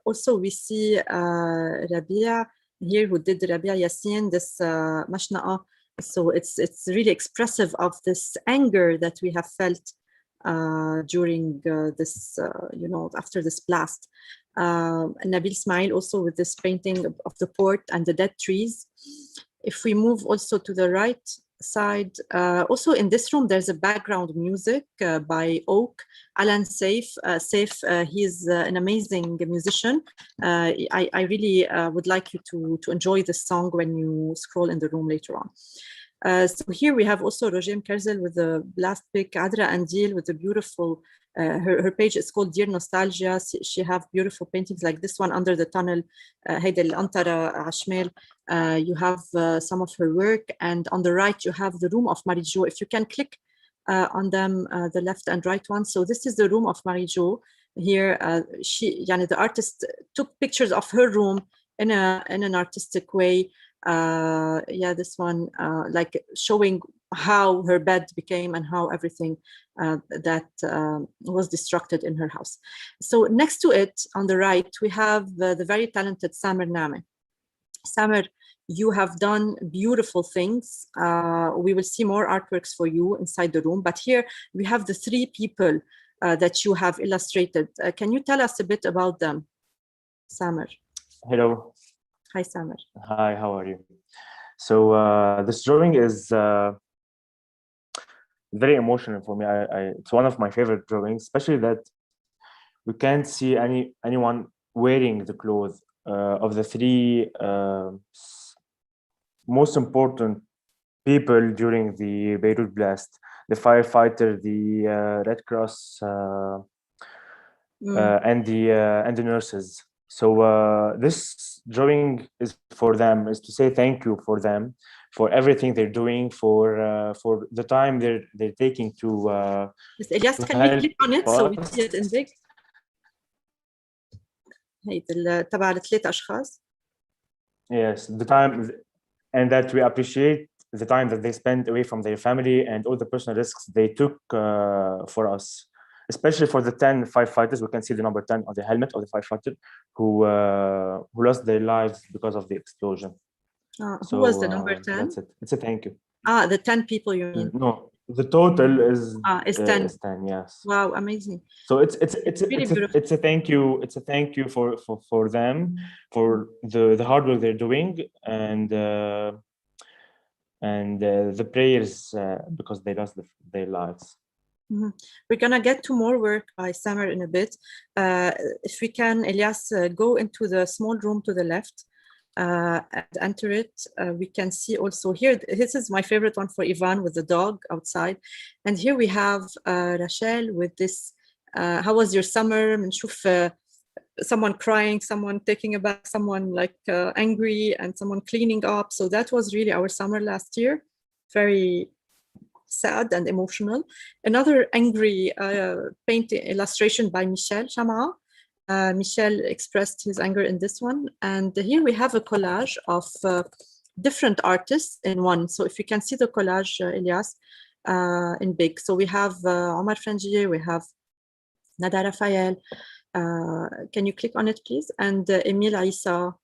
also we see Rabia here, who did Rabia Yassin, this mashna'a. So it's really expressive of this anger that we have felt during this, you know, after this blast. Nabil Ismail also with this painting of the port and the dead trees. If we move also to the right side, also in this room there's a background music by Oak, Alan Saif. He's an amazing musician. I really would like you to enjoy this song when you scroll in the room later on. So here we have also Rojem Kerzel with the blast pic, Adra Andil with the beautiful, her page is called Dear Nostalgia. She have beautiful paintings like this one, Under the Tunnel, Heidel Antara Ashmel. You have some of her work, and on the right you have the room of Marie-Jo. If you can click on them, the left and right one. So this is the room of Marie-Jo. Here, the artist took pictures of her room in an artistic way. This one, like showing how her bed became and how everything that was destructed in her house. So next to it, on the right, we have the very talented Samer Naameh. Samer, you have done beautiful things. We will see more artworks for you inside the room, but here we have the three people that you have illustrated. Can you tell us a bit about them, Samer? Hello. Hi, Samer. Hi, how are you? So this drawing is very emotional for me. It's one of my favorite drawings, especially that we can't see anyone wearing the clothes of the three most important people during the Beirut Blast: the firefighter, the Red Cross, and the nurses. So this drawing is for them, is to say thank you for them, for everything they're doing, for the time they're taking to. Elias, can you click on it so we see it in big? تبع الثلاث أشخاص. Yes, the time, and that we appreciate the time that they spent away from their family and all the personal risks they took for us. Especially for the 10 firefighters, we can see the number 10 on the helmet of the firefighter who lost their lives because of the explosion. Who was the number 10? That's it. It's a thank you. The 10 people you mean? No, the total is 10. Is 10. Yes. Wow, amazing. So it's a thank you. It's a thank you for them, for the hard work they're doing, and and the prayers because they lost their lives. Mm-hmm. We're gonna get to more work by Samer in a bit. If we can, Elias, go into the small room to the left and enter it. We can see also here, this is my favorite one for Ivan with the dog outside. And here we have Rachel with this, how was your summer? بنشوف someone crying, someone taking a bath, someone like angry, and someone cleaning up. So that was really our summer last year. Very sad and emotional. Another angry painting illustration by Michel Chama. Michel expressed his anger in this one. And here we have a collage of different artists in one. So if you can see the collage, Elias, in big. So we have Omar Frangieh, we have Nada Rafael. Can you click on it, please? And Emil Aissa.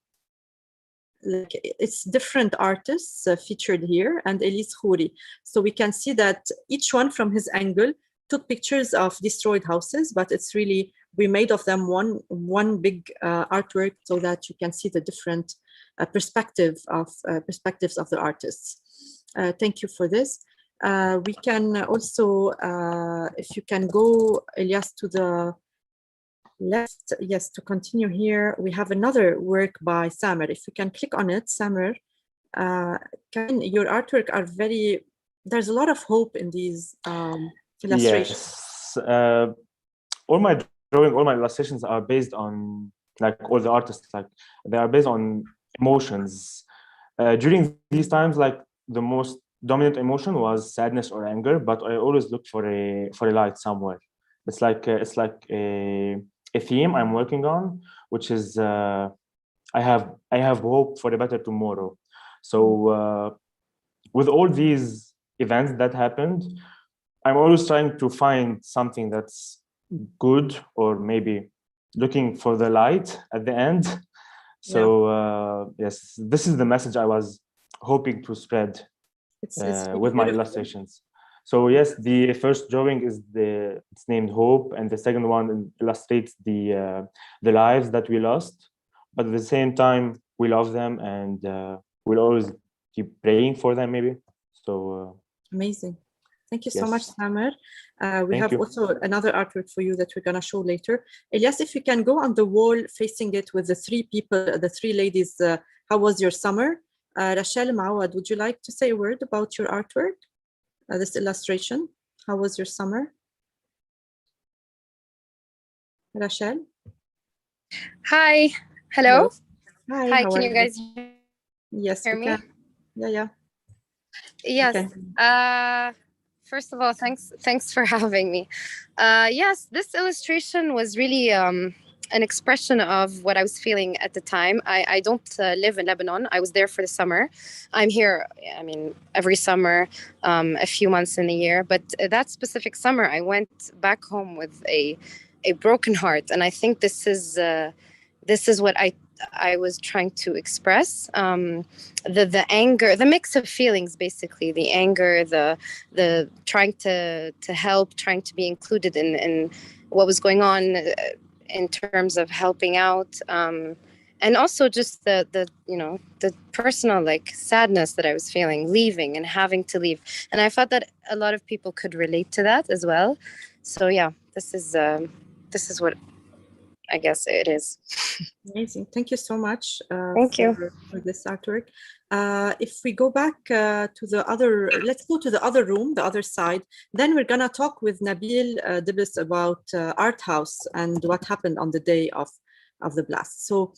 Like it's different artists featured here, and Elise Khouri. So we can see that each one from his angle took pictures of destroyed houses, but it's really, we made of them one big artwork so that you can see the different perspectives of the artists. Thank you for this. We can also, if you can go, Elias, to the left, yes, to continue here, we have another work by Samer. If you can click on it, Samer, your artwork are very, there's a lot of hope in these illustrations. Yes, all my drawing, all my illustrations are based on, like all the artists, like they are based on emotions. During these times, like the most dominant emotion was sadness or anger, but I always look for a light somewhere. It's like a theme I'm working on, which is I have hope for a better tomorrow. So with all these events that happened, I'm always trying to find something that's good, or maybe looking for the light at the end. So yes, this is the message I was hoping to spread with my illustrations. So yes, the first drawing is it's named Hope, and the second one illustrates the lives that we lost, but at the same time we love them, and we'll always keep praying for them, maybe. So amazing. Thank you so much, Samer. We Thank have you. also another artwork for you that we're gonna show later. Elias, if you can go on the wall facing it with the three people, the three ladies, how was your summer? Rachel Mawad, would you like to say a word about your artwork? This illustration, how was your summer? Rachel? Hi, hello. Hi, Hi, how can are you guys hear me? Can. Yeah. Yes. Okay. First of all, thanks for having me. Yes, this illustration was really an expression of what I was feeling at the time. I don't live in Lebanon. I was there for the summer. I'm here, I mean, every summer, a few months in the year. But that specific summer, I went back home with a broken heart. And I think this is what I was trying to express. The anger, the mix of feelings, basically, the anger, the trying to help, trying to be included in what was going on in terms of helping out, and also just the personal like sadness that I was feeling, leaving and having to leave. And I thought that a lot of people could relate to that as well. So yeah, this is what I guess it is. Amazing. Thank you so much for this artwork. If we go back to the other, let's go to the other room, the other side. Then we're going to talk with Nabil Dibis about Art House and what happened on the day of the blast. So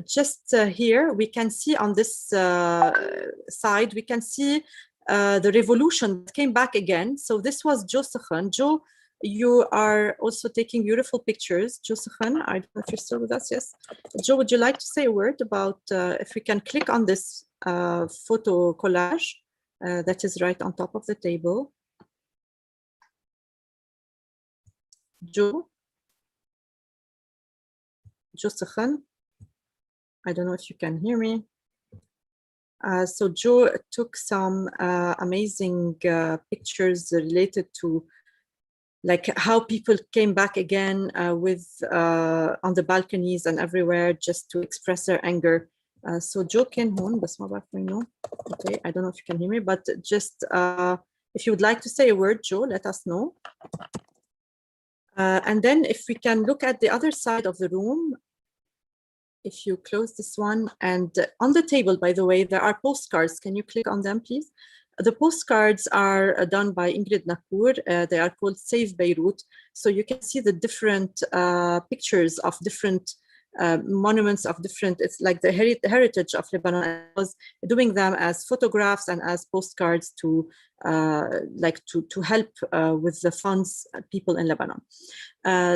just here, we can see on this side, we can see the revolution that came back again. So this was Joe Sakhan. Joe, you are also taking beautiful pictures. Joe Sakhan, I don't know if you're still with us. Yes. Joe, would you like to say a word about if we can click on this photo collage that is right on top of the table? Joe Sakhan, I don't know if you can hear me. So Joe took some amazing pictures related to like how people came back again with on the balconies and everywhere just to express their anger So Joe can hon, بس ما بعرف منه. Okay, I don't know if you can hear me, but just if you would like to say a word, Joe, let us know. And then if we can look at the other side of the room, if you close this one, and on the table, by the way, there are postcards. Can you click on them, please? The postcards are done by Ingrid Napour. They are called Save Beirut. So you can see the different pictures of different monuments of different, it's like the heritage of Lebanon. I was doing them as photographs and as postcards to to help with the funds people in Lebanon.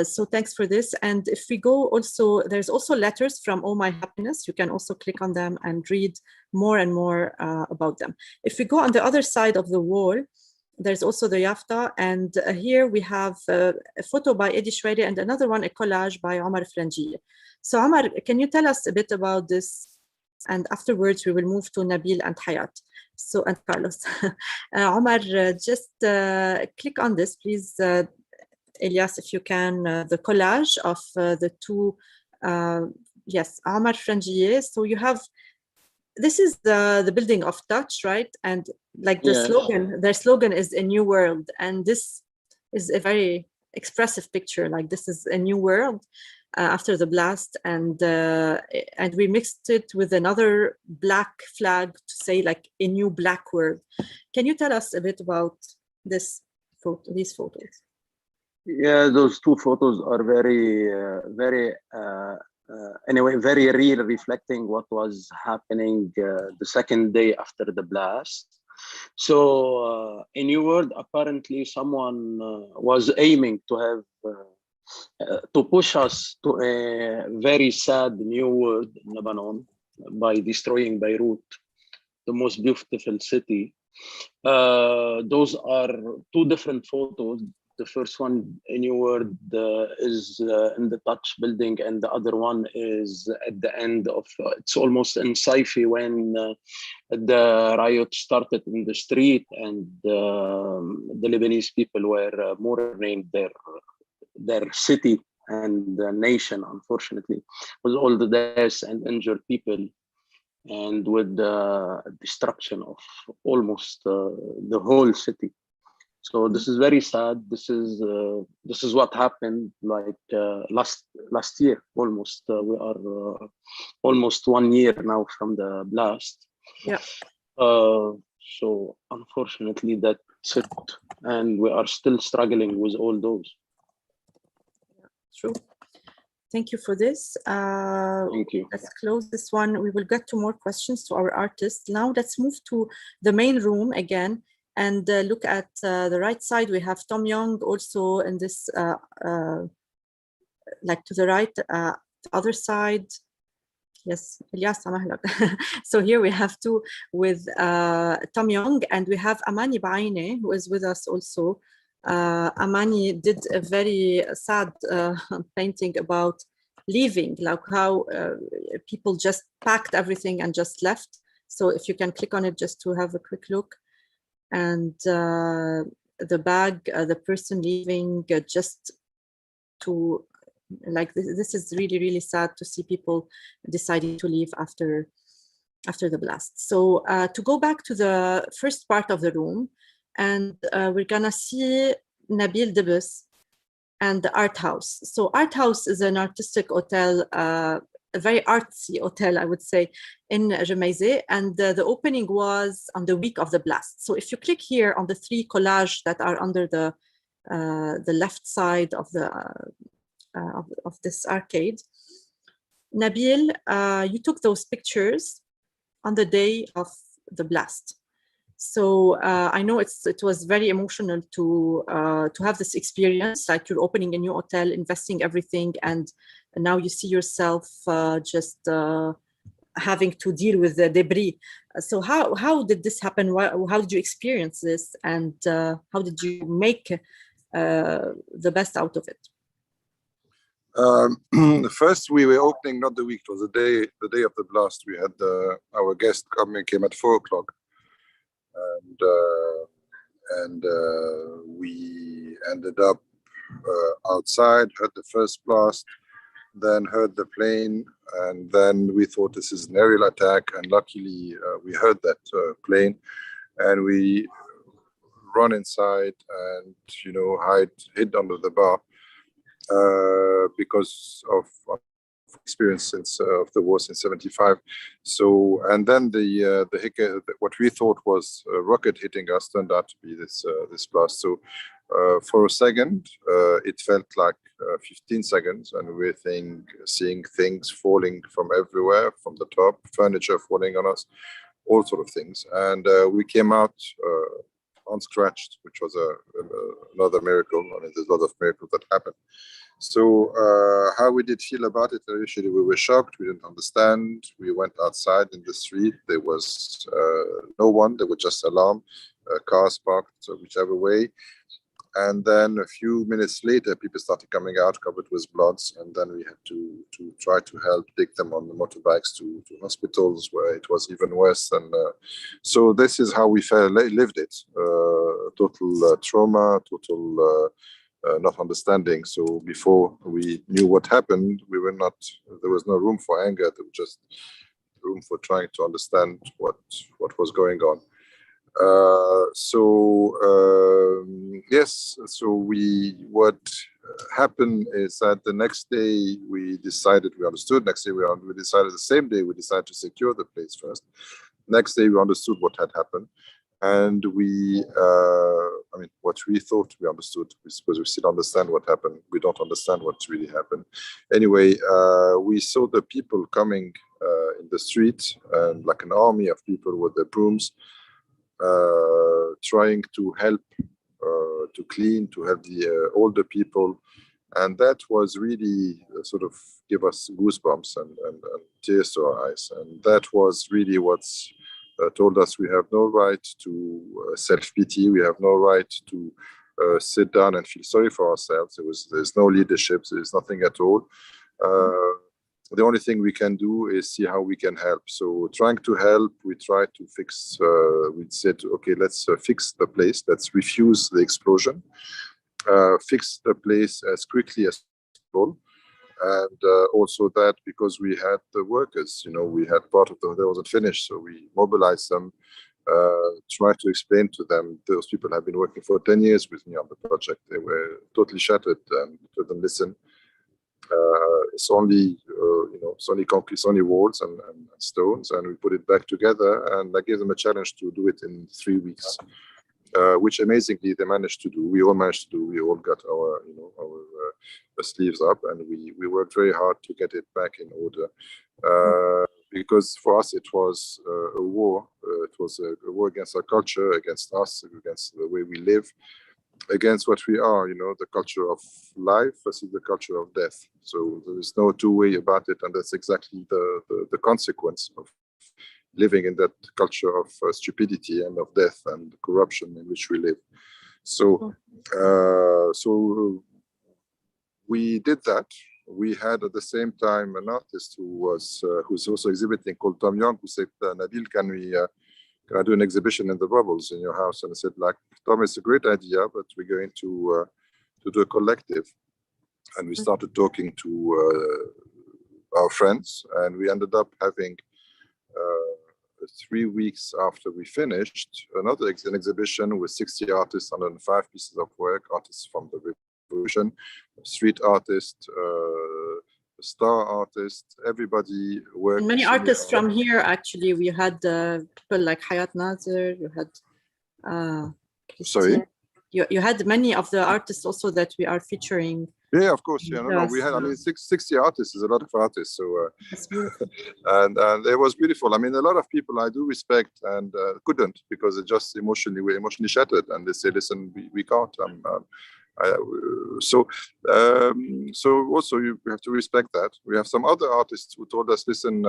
So thanks for this. And if we go also, there's also letters from Oh My Happiness. You can also click on them and read more and more about them. If we go on the other side of the wall, there's also the Yafta, and here we have a photo by Edi Shweiri and another one, a collage by Omar Frangieh. So Omar, can you tell us a bit about this? And afterwards we will move to Nabil and Hayat. So, and Carlos. Omar, just click on this, please. Elias, if you can, the collage of the two, yes, Omar Frangieh. So you have, this is the building of touch, right? And like the slogan, their slogan is a new world. And this is a very expressive picture. Like this is a new world after the blast. And we mixed it with another black flag to say like a new black world. Can you tell us a bit about this photo, these photos? Yeah, those two photos are very, anyway, very real, reflecting what was happening the second day after the blast. So in New World, apparently someone was aiming to have, to push us to a very sad new world in Lebanon by destroying Beirut, the most beautiful city. Those are two different photos. The first one, A New World, is in the Touch building, and the other one is at the end of, it's almost in Saifi when the riot started in the street and the Lebanese people were mourning their city and the nation, unfortunately, with all the deaths and injured people, and with the destruction of almost the whole city. So this is very sad. This is what happened like last year almost. We are almost 1 year now from the blast. Yeah. So unfortunately that's it, and we are still struggling with all those. True. Thank you for this. Thank you. Let's close this one. We will get to more questions to our artists. Now let's move to the main room again and look at the right side. We have Tom Young also in this, like to the right, the other side. Yes, Elias. So here we have two with Tom Young, and we have Amani Baine, who is with us also. Amani did a very sad painting about leaving, like how people just packed everything and just left. So if you can click on it just to have a quick look. And the bag, the person leaving just to, like, this is really, really sad to see people deciding to leave after the blast. So to go back to the first part of the room, and we're gonna see Nabil Debus and the Art House. So Art House is an artistic hotel, a very artsy hotel, I would say, in Jemaizeh, and the opening was on the week of the blast. So if you click here on the three collages that are under the left side of the of this arcade, Nabil, you took those pictures on the day of the blast. So I know it was very emotional to have this experience, like you're opening a new hotel, investing everything, and now you see yourself just having to deal with the debris. So how did this happen? How did you experience this, and how did you make the best out of it? First, we were opening not the week; it was the day of the blast. We had our guest came at 4 o'clock. And we ended up outside, heard the first blast, then heard the plane And then we thought this is an aerial attack, and luckily we heard that plane, and we run inside and hid under the bar because of experience since of the war since '75. So, and then what we thought was a rocket hitting us turned out to be this blast. So for a second it felt like 15 seconds, and we're seeing things falling from everywhere, from the top, furniture falling on us, all sort of things. And we came out unscratched, which was another miracle. I mean, there's a lot of miracles that happened. So how we did feel about it, initially we were shocked, we didn't understand. We went outside in the street, there was no one, there was just alarm, cars parked whichever way. And then a few minutes later, people started coming out covered with bloods, and then we had to try to help take them on the motorbikes to hospitals where it was even worse. And so this is how we lived it. Total trauma, total not understanding. So before we knew what happened, there was no room for anger, there was just room for trying to understand what was going on. Yes, so what happened is that the next day we decided, we understood, next day we decided, the same day we decided to secure the place first. Next day we understood what had happened. And I mean, what we thought we understood, because we still understand what happened. We don't understand what really happened. Anyway, we saw the people coming in the street, and like an army of people with their brooms, trying to help, to clean, to help the older people. And that was really sort of give us goosebumps and tears to our eyes. And that was really what's told us we have no right to self-pity, we have no right to sit down and feel sorry for ourselves. There's no leadership, there's nothing at all. The only thing we can do is see how we can help. So trying to help, we try to fix, we said, okay, let's fix the place, let's refuse the explosion, fix the place as quickly as possible. And also that because we had the workers, we had part of the hotel wasn't finished, so we mobilized them, tried to explain to them, those people have been working for 10 years with me on the project. They were totally shattered and told them, listen, it's only, it's only concrete, it's only walls and stones, and we put it back together. And I gave them a challenge to do it in 3 weeks, which amazingly they managed to do. We all managed to do. We all got our, our sleeves up, and we worked very hard to get it back in order. Because for us it was a war. It was a war against our culture, against us, against the way we live, against what we are, the culture of life versus the culture of death. So there is no two way about it, and that's exactly the consequence of living in that culture of stupidity and of death and corruption in which we live. So, so we did that. We had at the same time an artist who's also exhibiting, called Tom Young, who said, Nabil, can I do an exhibition in the bubbles in your house? And I said, like, Tom, it's a great idea, but we're going to do a collective. And we started talking to our friends, and we ended up having 3 weeks after we finished an exhibition with 60 artists, 105 pieces of work, artists from the revolution, street artists, star artists, everybody worked. And many artists from here, actually. We had people like Hayat Nazir, you had sorry? You had many of the artists also that we are featuring. Yeah, of course. Yeah, no, we had, I mean, 60 artists is a lot of artists. So, and it was beautiful. I mean, a lot of people I do respect and couldn't, because it just we're emotionally shattered, and they say, listen, we can't. So also you have to respect that. We have some other artists who told us, listen,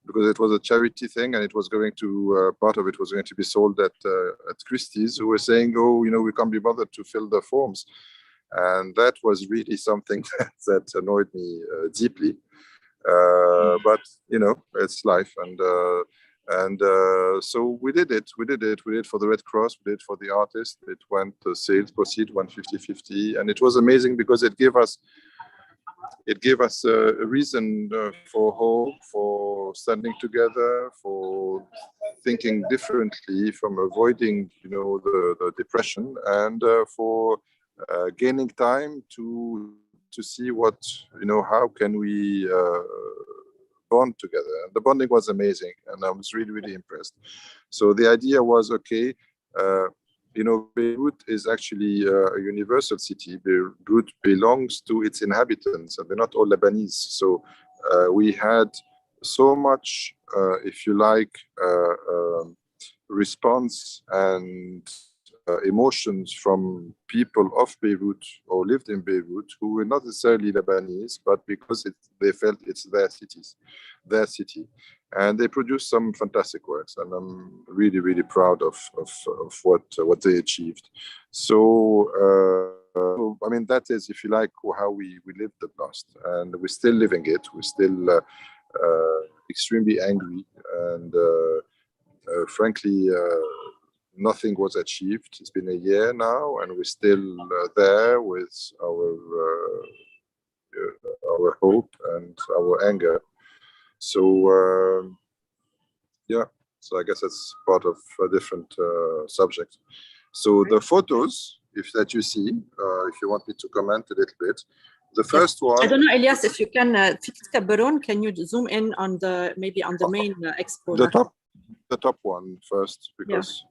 because it was a charity thing, and it was going to, part of it was going to be sold at Christie's, who were saying, oh, we can't be bothered to fill the forms. And that was really something that annoyed me deeply. But it's life, and so we did it. We did it for the Red Cross. We did it for the artists. It went sales proceed 150-50, and it was amazing because it gave us it gave us a reason for hope, for standing together, for thinking differently, from avoiding, the depression, and for gaining time to see what, how can we bond together. And the bonding was amazing, and I was really, really impressed. So the idea was, okay, Beirut is actually a universal city. Beirut belongs to its inhabitants, and they're not all Lebanese. So we had so much, if you like, response and emotions from people of Beirut or lived in Beirut who were not necessarily Lebanese, but because they felt it's their city. And they produced some fantastic works, and I'm really, really proud of what they achieved. So, I mean, that is, if you like, how we lived the blast, and we're still living it. We're still extremely angry, and frankly, nothing was achieved. It's been a year now, and we're still there with our hope and our anger. So yeah, so I guess that's part of a different subject. So the photos, that you see, if you want me to comment a little bit, the first one. I don't know, Elias, if you can you zoom in on maybe on the main expo? The top one first, because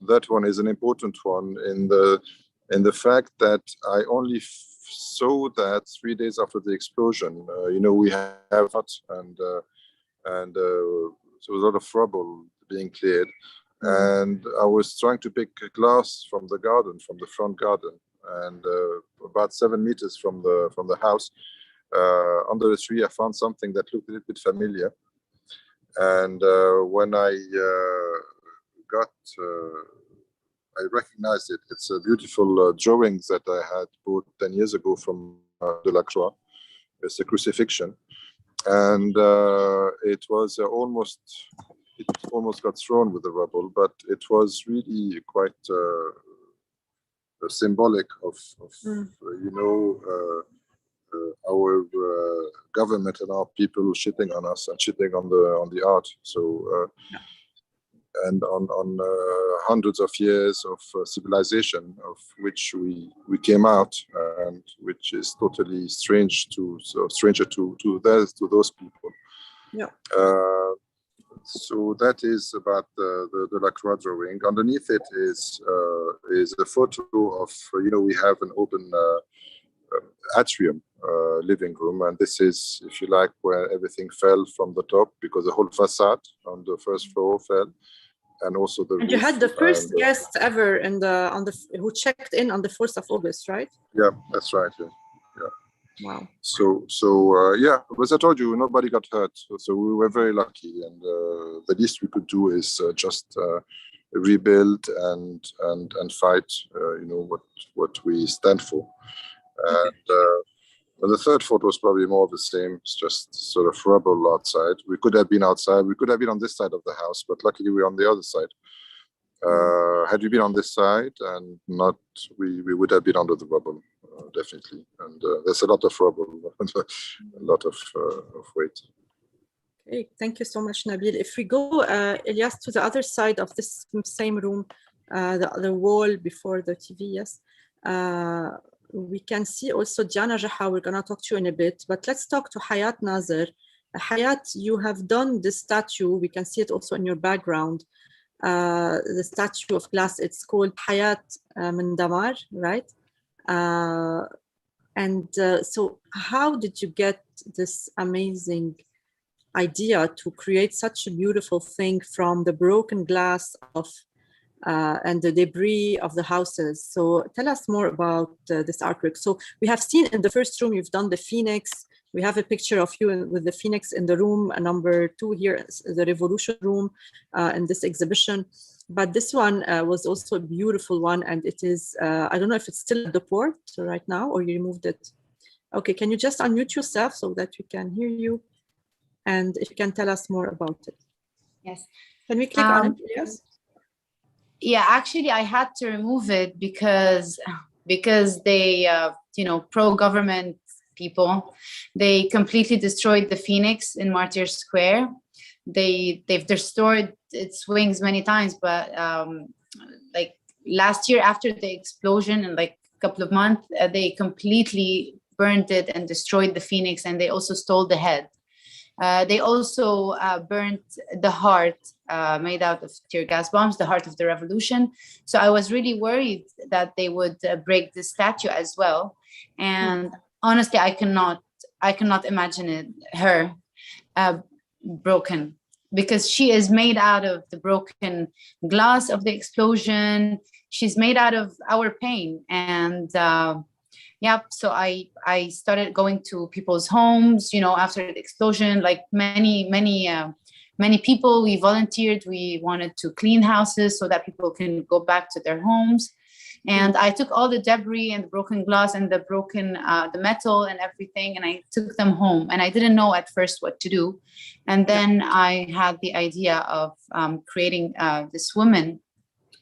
that one is an important one in the fact that I only saw that 3 days after the explosion. We have and there was a lot of rubble being cleared, and I was trying to pick glass from the garden, from the front garden, and about 7 meters from the house, under the tree, I found something that looked a little bit familiar. And when I I recognized it. It's a beautiful drawings that I had bought 10 years ago from Delacroix. It's a crucifixion, and it was almost got thrown with the rubble, but it was really quite symbolic of our government and our people shitting on us and shitting on the art. So and on hundreds of years of civilization, of which we came out, and which is totally stranger to those people. Yeah. So that is about the Delacroix drawing. Underneath it is a photo of, we have an open atrium living room, and this is, if you like, where everything fell from the top, because the whole facade on the first floor fell, and also the and roof. You had the first guest ever who checked in on the 4th of August, right? Yeah, that's right. Yeah. Wow. So yeah, as I told you, nobody got hurt, so we were very lucky, and the least we could do is just rebuild and fight, what we stand for. And the third photo is probably more of the same. It's just sort of rubble outside. We could have been outside. We could have been on this side of the house, but luckily we're on the other side. Had we been on this side and not, we would have been under the rubble, definitely. And there's a lot of rubble, a lot of weight. Okay, thank you so much, Nabil. If we go, Elias, to the other side of this same room, the wall before the TV, yes. We can see also Diana Jaha. We're going to talk to you in a bit, but let's talk to Hayat Nazir. Hayat, you have done this statue. We can see it also in your background. The statue of glass, it's called Hayat Min Damar, right? So how did you get this amazing idea to create such a beautiful thing from the broken glass of and the debris of the houses? So tell us more about this artwork. So we have seen in the first room, you've done the Phoenix. We have a picture of you with the Phoenix in the room, number 2 here, the Revolution room in this exhibition. But this one was also a beautiful one, and it is, I don't know if it's still at the port right now or you removed it. Okay, can you just unmute yourself so that we can hear you? And if you can tell us more about it. Yes. Can we click on it, yes? Yeah, actually, I had to remove it because they, pro-government people. They completely destroyed the Phoenix in Martyr Square. They've destroyed its wings many times, but like last year after the explosion in like a couple of months, they completely burned it and destroyed the Phoenix, and they also stole the head. They also burnt the heart made out of tear gas bombs, the heart of the revolution. So I was really worried that they would break the statue as well. And honestly, I cannot imagine her broken, because she is made out of the broken glass of the explosion. She's made out of our pain. And yeah, so I started going to people's homes, you know, after the explosion, like many people. We volunteered. We wanted to clean houses so that people can go back to their homes. And I took all the debris and the broken glass and the broken the metal and everything, and I took them home. And I didn't know at first what to do. And then I had the idea of creating this woman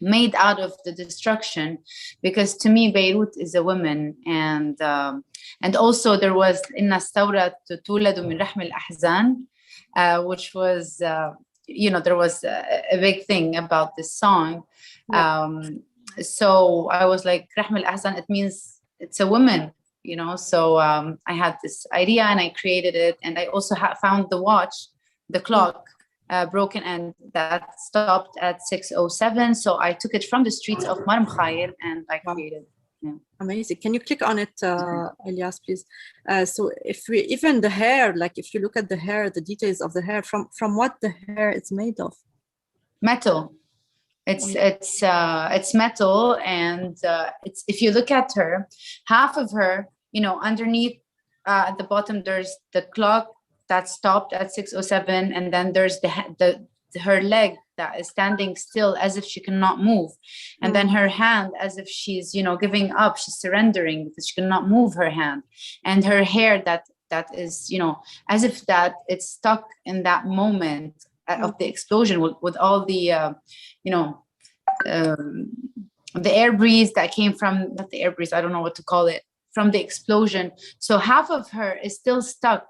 made out of the destruction, because to me Beirut is a woman. And also there was Inna Stawrat Tuladu min Rahm al-Ahzan, which was you know, there was a big thing about this song. So I was like, Rahm al-Ahzan, it means it's a woman, you know. So I had this idea and I created it. And I also found the watch, the clock, broken, and that stopped at 6:07. So I took it from the streets of Mar Mkhair and I created. Yeah. Amazing. Can you click on it, Elias, please? So if we, even the hair, like if you look at the hair, the details of the hair, from what the hair is made of? Metal. It's metal, and it's, if you look at her, half of her, you know, underneath at the bottom there's the clock that stopped at 6:07, and then there's her leg that is standing still as if she cannot move, and then her hand as if she's, you know, giving up, she's surrendering because she cannot move her hand, and her hair that is, you know, as if that it's stuck in that moment of the explosion with all the you know, the air breeze that came from, not the air breeze, I don't know what to call it, from the explosion. So half of her is still stuck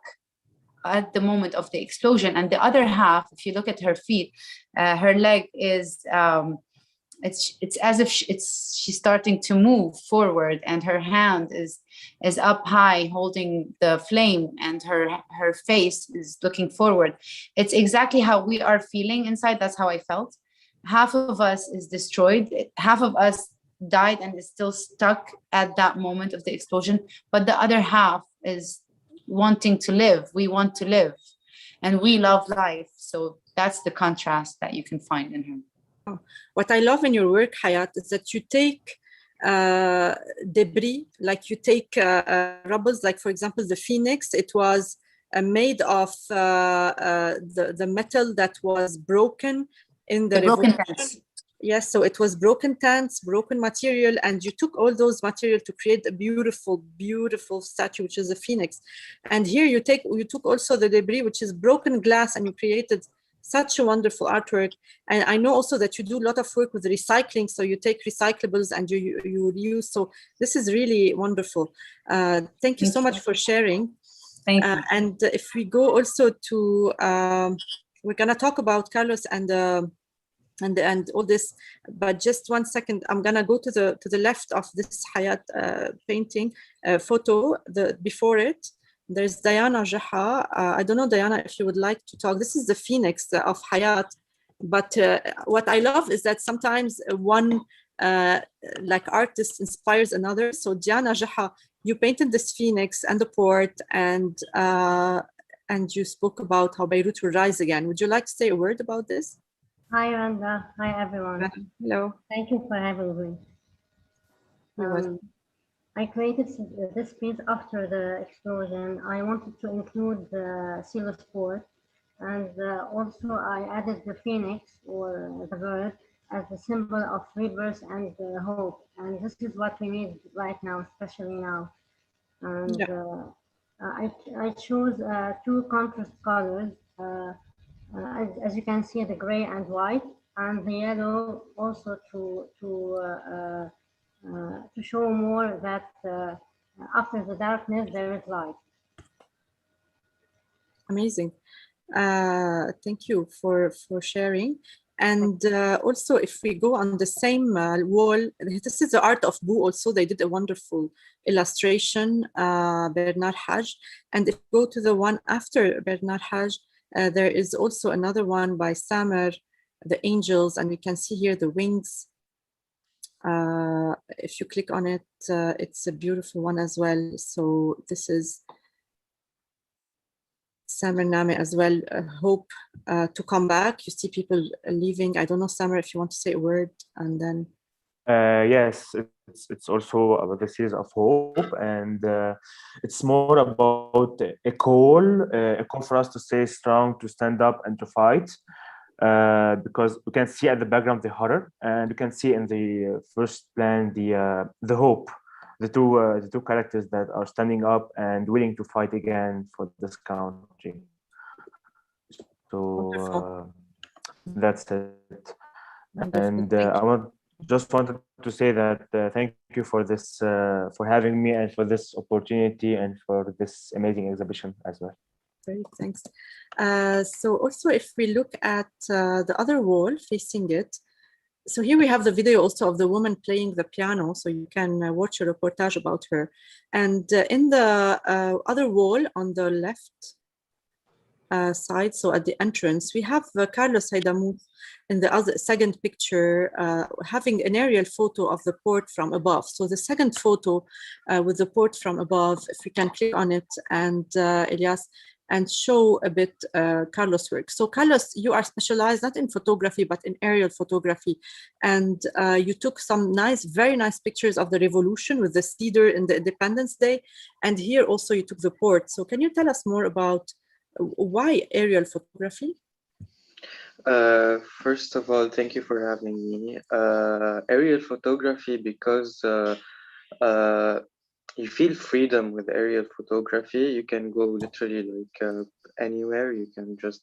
at the moment of the explosion, and the other half, if you look at her feet, her leg is it's as if she's starting to move forward, and her hand is up high holding the flame, and her face is looking forward. It's exactly how we are feeling inside. That's how I felt. Half of us is destroyed, half of us died and is still stuck at that moment of the explosion, but the other half is wanting to live. We want to live, and we love life. So that's the contrast that you can find in her. What I love in your work, Hayat, is that you take debris, like you take rubbles, like for example the Phoenix. It was made of the metal that was broken in the broken tents. Yes, so it was broken tents, broken material, and you took all those material to create a beautiful, beautiful statue, which is a Phoenix. And here you took also the debris, which is broken glass, and you created such a wonderful artwork. And I know also that you do a lot of work with recycling, so you take recyclables and you reuse. So this is really wonderful. Thank you so much for sharing. Thank you. And if we go also to, we're gonna talk about Carlos and all this, but just 1 second, I'm gonna go to the left of this Hayat painting photo. Before it, there's Diana Jaha. I don't know, Diana, if you would like to talk. This is the Phoenix of Hayat, but what I love is that sometimes one like artist inspires another. So Diana Jaha, you painted this Phoenix and the port, and you spoke about how Beirut will rise again. Would you like to say a word about this? Hi, Randa. Hi, everyone. Hello. Thank you for having me. I created this piece after the explosion. I wanted to include the Silas port, and also I added the phoenix, or the bird, as a symbol of rebirth and hope. And this is what we need right now, especially now. And I chose two contrast colors. As you can see, the gray and white, and the yellow also to show more that After the darkness, there is light. Amazing. Thank you for sharing. And also, if we go on the same wall, this is the art of Boo also. They did a wonderful illustration, Bernard Haj. And if we go to the one after Bernard Haj, there is also another one by Samer, the angels, and we can see here the wings. If you click on it, it's a beautiful one as well. So this is Samer Name as well, hope to come back. You see people leaving. I don't know, Samer, if you want to say a word, and then. Yes, it's also about the series of hope, and it's more about a call for us to stay strong, to stand up, and to fight. Because we can see at the background the horror, and you can see in the first plan the hope, the two characters that are standing up and willing to fight again for this country. So that's it. And I just wanted to say that thank you for this, for having me, and for this opportunity, and for this amazing exhibition as well. Great, thanks. So also, if we look at the other wall facing it, so here we have the video also of the woman playing the piano, so you can watch a reportage about her. And in the other wall on the left side, so at the entrance, we have Carlos Haidamou in the other second picture having an aerial photo of the port from above. So the second photo with the port from above, if we can click on it, and Elias, and show a bit Carlos' work. So Carlos, you are specialized not in photography, but in aerial photography. And you took some nice, very nice pictures of the revolution with the cedar in the Independence Day. And here also you took the port. So can you tell us more about why aerial photography? First of all, thank you for having me. Aerial photography, because you feel freedom with aerial photography. You can go literally like anywhere. You can just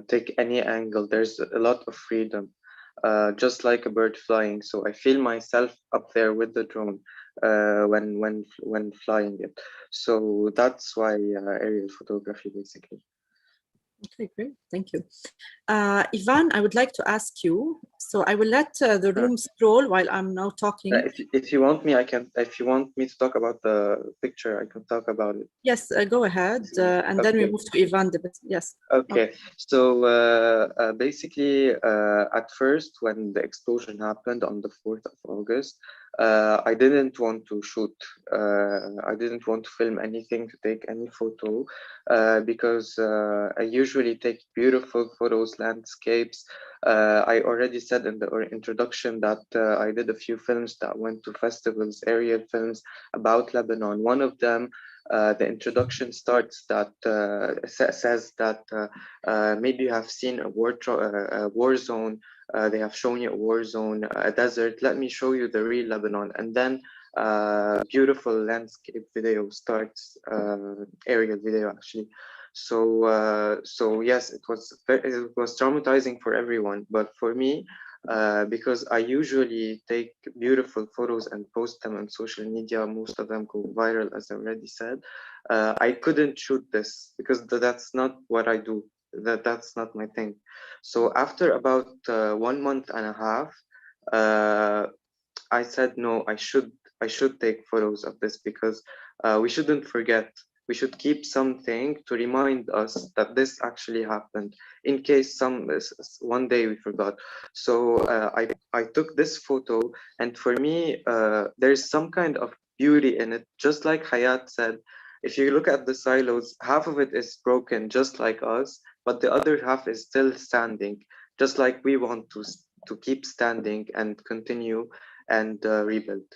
take any angle. There's a lot of freedom, just like a bird flying. So I feel myself up there with the drone when flying it. So that's why aerial photography, basically. Okay, great. Thank you. Ivan, I would like to ask you, so I will let the room scroll while I'm now talking. If you want me, I can. If you want me to talk about the picture, I can talk about it. Yes, go ahead, and then we move to Ivan. Yes. Okay. So basically, at first, when the explosion happened on the 4th of August, I didn't want to shoot. I didn't want to film anything, to take any photo, because I usually take beautiful photos, landscapes. I already said in the introduction that I did a few films that went to festivals, aerial films about Lebanon. One of them, the introduction starts that says that maybe you have seen a war zone. They have shown you a war zone, a desert. Let me show you the real Lebanon. And then beautiful landscape video starts, aerial video actually. So yes, it was traumatizing for everyone, but for me, because I usually take beautiful photos and post them on social media, most of them go viral, as I already said. I couldn't shoot this because that's not what I do. That's not my thing. So after about 1 month and a half, I said no, I should take photos of this, because we shouldn't forget. We should keep something to remind us that this actually happened, in case one day we forgot. So I took this photo, and for me, there's some kind of beauty in it. Just like Hayat said, if you look at the silos, half of it is broken, just like us, but the other half is still standing, just like we want to keep standing and continue and rebuild.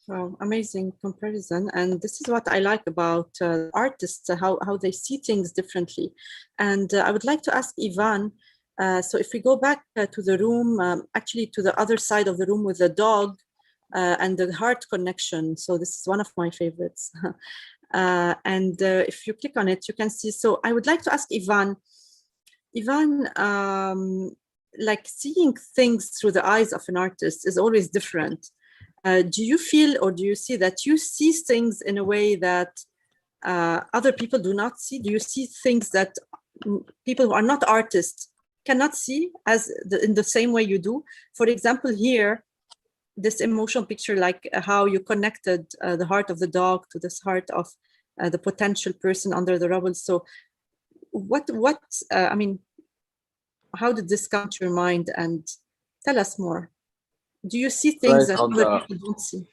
Wow, amazing comparison. And this is what I like about artists, how they see things differently. And I would like to ask Ivan, so if we go back to the room, actually to the other side of the room with the dog and the heart connection. So this is one of my favorites. And if you click on it, you can see. So I would like to ask Ivan, like seeing things through the eyes of an artist is always different. Do you feel, or do you see that you see things in a way that other people do not see? Do you see things that people who are not artists cannot see in the same way you do? For example, here, this emotional picture, like how you connected the heart of the dog to this heart of the potential person under the rubble. So I mean, how did this come to your mind? And tell us more. Do you see things that other people don't see?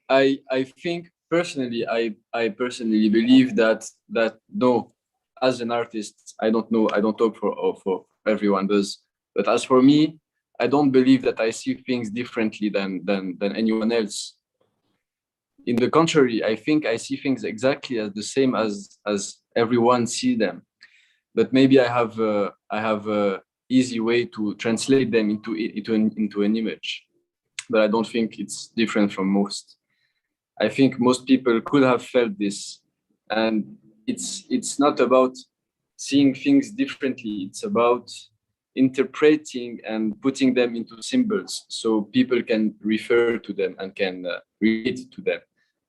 I think personally, I personally believe that no, as an artist, I don't know, I don't talk for everyone does, but as for me, I don't believe that I see things differently than anyone else. In the contrary, I think I see things exactly as the same as everyone see them, but maybe I have a easy way to translate them into an image, but I don't think it's different from most. I think most people could have felt this, and it's not about seeing things differently. It's about interpreting and putting them into symbols so people can refer to them and can relate to them.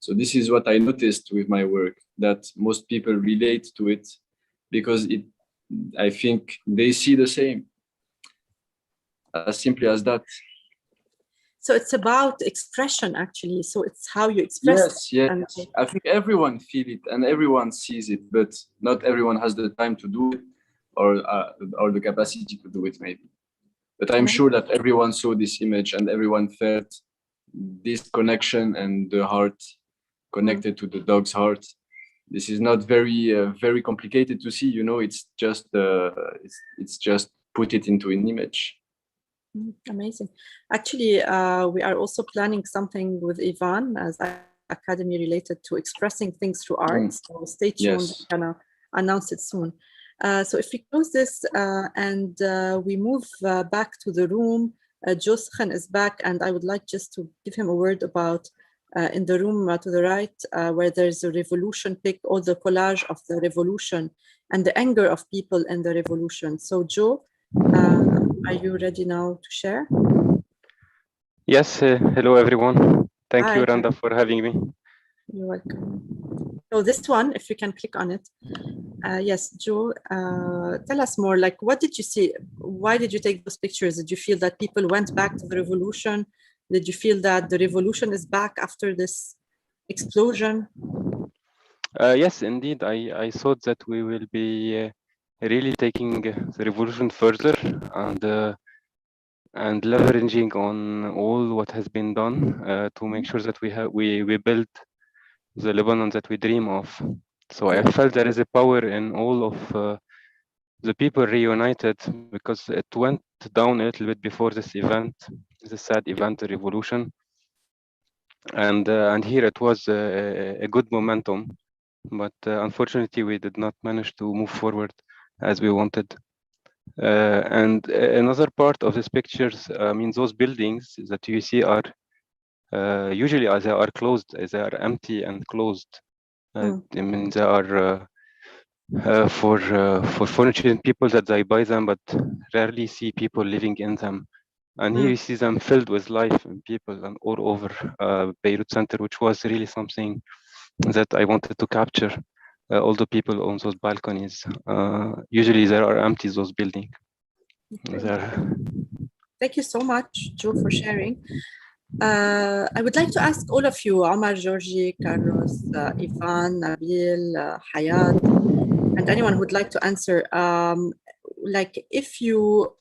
So this is what I noticed with my work, that most people relate to it because I think they see the same. As simply as that. So it's about expression, actually. So it's how you express. Yes. I think everyone feels it and everyone sees it, but not everyone has the time to do it or the capacity to do it, maybe. But I'm sure that everyone saw this image and everyone felt this connection and the heart connected to the dog's heart. This is not very complicated to see. You know, it's just put it into an image. Amazing. Actually, we are also planning something with Ivan as an academy related to expressing things through art. So stay tuned. Yes. We're gonna announce it soon. So if we close this and we move back to the room, Joschen is back, and I would like just to give him a word about in the room to the right, where there's a revolution pic, or the collage of the revolution and the anger of people in the revolution. So Joe, are you ready now to share? Yes, hello everyone. Thank Hi. you, Randa, for having me. You're welcome. So this one, if you can click on it. Yes, Joe, tell us more, like, what did you see? Why did you take those pictures? Did you feel that people went back to the revolution? Did you feel that the revolution is back after this explosion? Yes, indeed. I thought that we will be really taking the revolution further and leveraging on all what has been done to make sure that we build the Lebanon that we dream of. So I felt there is a power in all of the people reunited, because it went down a little bit before this event, the sad event, the revolution. And here it was a good momentum, but unfortunately we did not manage to move forward as we wanted. And another part of these pictures, I mean, those buildings that you see are usually they are closed, they are empty and closed. I mean, they are for furniture and people that they buy them, but rarely see people living in them. And here you see them filled with life and people and all over Beirut Center, which was really something that I wanted to capture. All the people on those balconies. Usually there are empty, those buildings. Thank you so much, Joe, for sharing. I would like to ask all of you, Omar, Georgie, Carlos, Ivan, Nabil, Hayat, and anyone who would like to answer, like, if you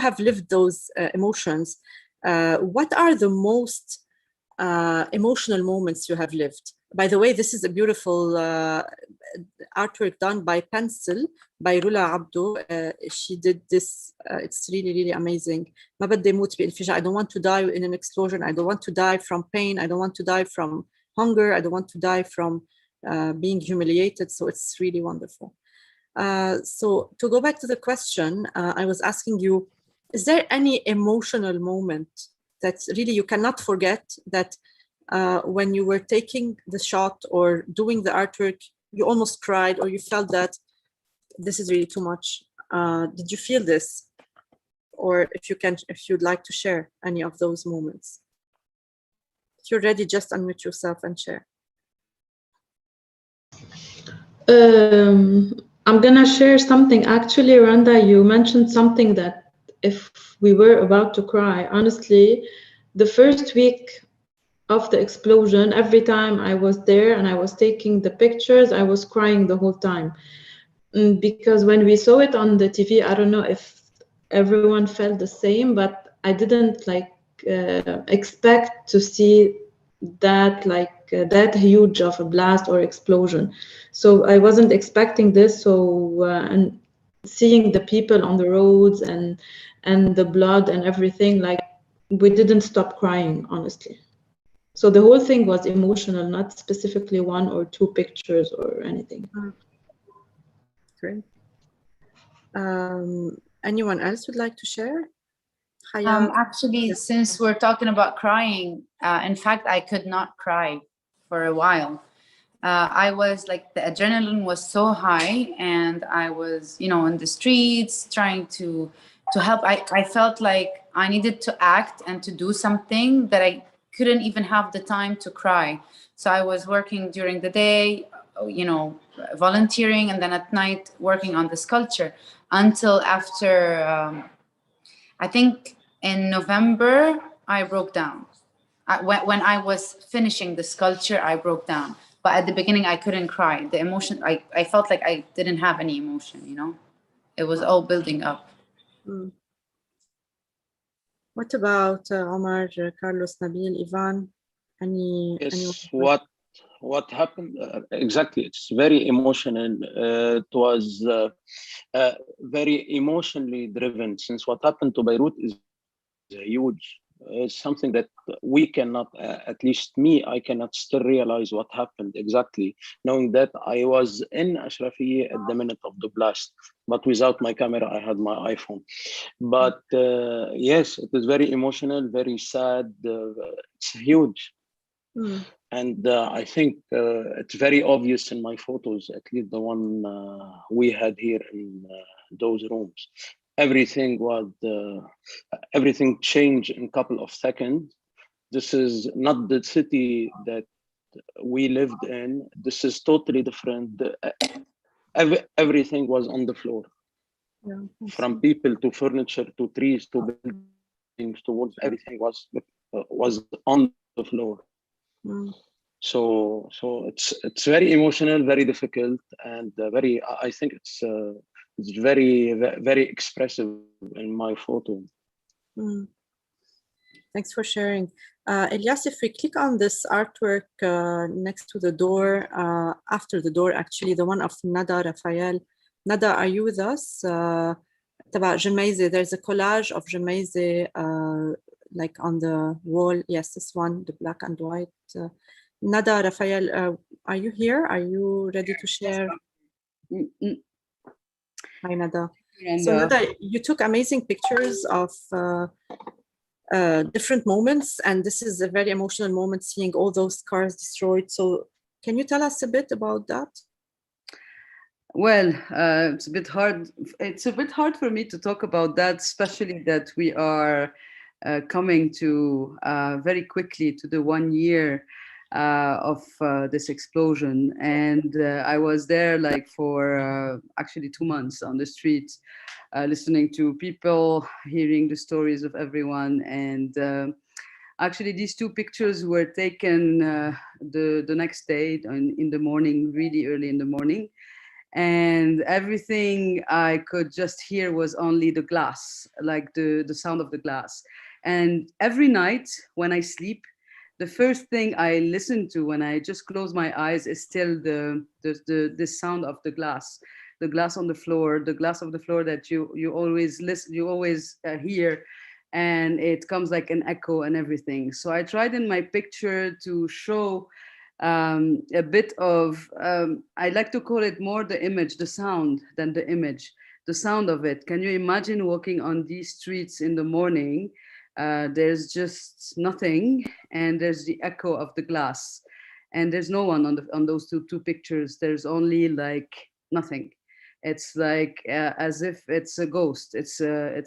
have lived those emotions, what are the most emotional moments you have lived? By the way, this is a beautiful artwork done by pencil by Rula Abdo. She did this. It's really, really amazing. I don't want to die in an explosion. I don't want to die from pain. I don't want to die from hunger. I don't want to die from being humiliated. So it's really wonderful. So to go back to the question, I was asking you, is there any emotional moment that really you cannot forget, that when you were taking the shot or doing the artwork, you almost cried, or you felt that this is really too much? Did you feel this? Or if you'd like to share any of those moments? If you're ready, just unmute yourself and share. I'm gonna share something. Actually, Randa, you mentioned something that if we were about to cry, honestly, the first week of the explosion, every time I was there and I was taking the pictures, I was crying the whole time. Because when we saw it on the TV, I don't know if everyone felt the same, but I didn't expect to see that that huge of a blast or explosion. So I wasn't expecting this. So and seeing the people on the roads and the blood and everything, like we didn't stop crying, honestly. So the whole thing was emotional, not specifically one or two pictures or anything. Great. Anyone else would like to share? Actually, since we're talking about crying, in fact, I could not cry for a while. I was like, the adrenaline was so high, and I was, you know, in the streets trying to help. I felt like I needed to act and to do something that I couldn't even have the time to cry. So I was working during the day, you know, volunteering, and then at night working on the sculpture until after, I think in November, I broke down. When I was finishing the sculpture, I broke down. But at the beginning, I couldn't cry. The emotion, I felt like I didn't have any emotion, you know? It was all building up. What about Omar, Carlos, Nabil, Ivan? Yes, what happened exactly? It's very emotional. It was very emotionally driven, since what happened to Beirut is huge. It's something that we cannot, at least me, I cannot still realize what happened exactly, knowing that I was in Ashrafiyeh at the minute of the blast, but without my camera, I had my iPhone. But yes, it is very emotional, very sad. It's huge. And I think it's very obvious in my photos, at least the one we had here in those rooms. Everything changed in a couple of seconds. This is not the city that we lived in. This is totally different. Everything was on the floor. Yeah, from people to furniture to trees to buildings to walls. Everything was on the floor. So it's very emotional, very difficult, and very. I think it's very very expressive in my photo. Thanks for sharing. Elias, if we click on this artwork next to the door, after the door, actually, the one of Nada Rafael. Nada, are you with us? Taba Jemaize, there's a collage of Jemaize like on the wall. Yes, this one, the black and white. Nada Rafael, are you here? Are you ready to share? Hi, Nada. So Nada, you took amazing pictures of different moments, and this is a very emotional moment, seeing all those cars destroyed. So can you tell us a bit about that? Well, it's a bit hard. It's a bit hard for me to talk about that, especially that we are coming to very quickly to the 1 year of this explosion. And I was there like for actually 2 months on the streets, listening to people, hearing the stories of everyone. And actually, these two pictures were taken the next day in the morning, really early in the morning. And everything I could just hear was only the glass, like the sound of the glass. And every night when I sleep, the first thing I listen to when I just close my eyes is still the sound of the glass on the floor, the glass of the floor that you always listen, you always hear, and it comes like an echo and everything. So I tried in my picture to show a bit of, I like to call it more the image, the sound than the image, the sound of it. Can you imagine walking on these streets in the morning? There's just nothing, and there's the echo of the glass, and there's no one on those two pictures. There's only like nothing. It's like as if it's a ghost. It's a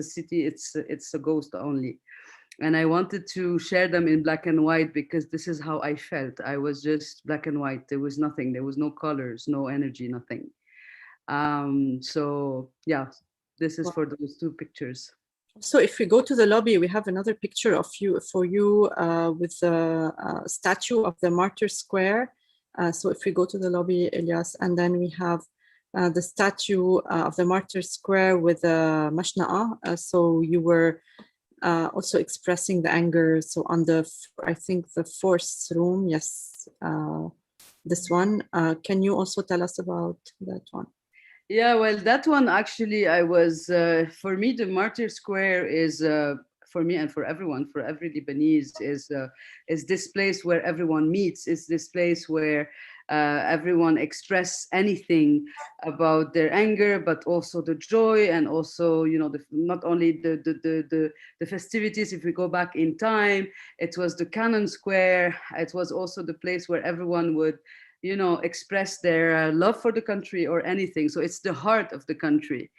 city. It's a ghost only. And I wanted to share them in black and white because this is how I felt. I was just black and white. There was nothing. There was no colors, no energy, nothing. So yeah, this is for those two pictures. So if we go to the lobby, we have another picture of you with the statue of the Martyr Square. So if we go to the lobby, Elias, and then we have the statue of the Martyr Square with the Mashna'a. So you were also expressing the anger. So on the, I think the fourth room, yes, this one. Can you also tell us about that one? Yeah, well, that one actually, I was, for me, the Martyr Square is, for me and for everyone, for every Lebanese, is this place where everyone meets. It's this place where everyone express anything about their anger, but also the joy, and also, you know, not only the festivities. If we go back in time, it was the Cannon Square. It was also the place where everyone would, you know, express their love for the country or anything. So it's the heart of the country.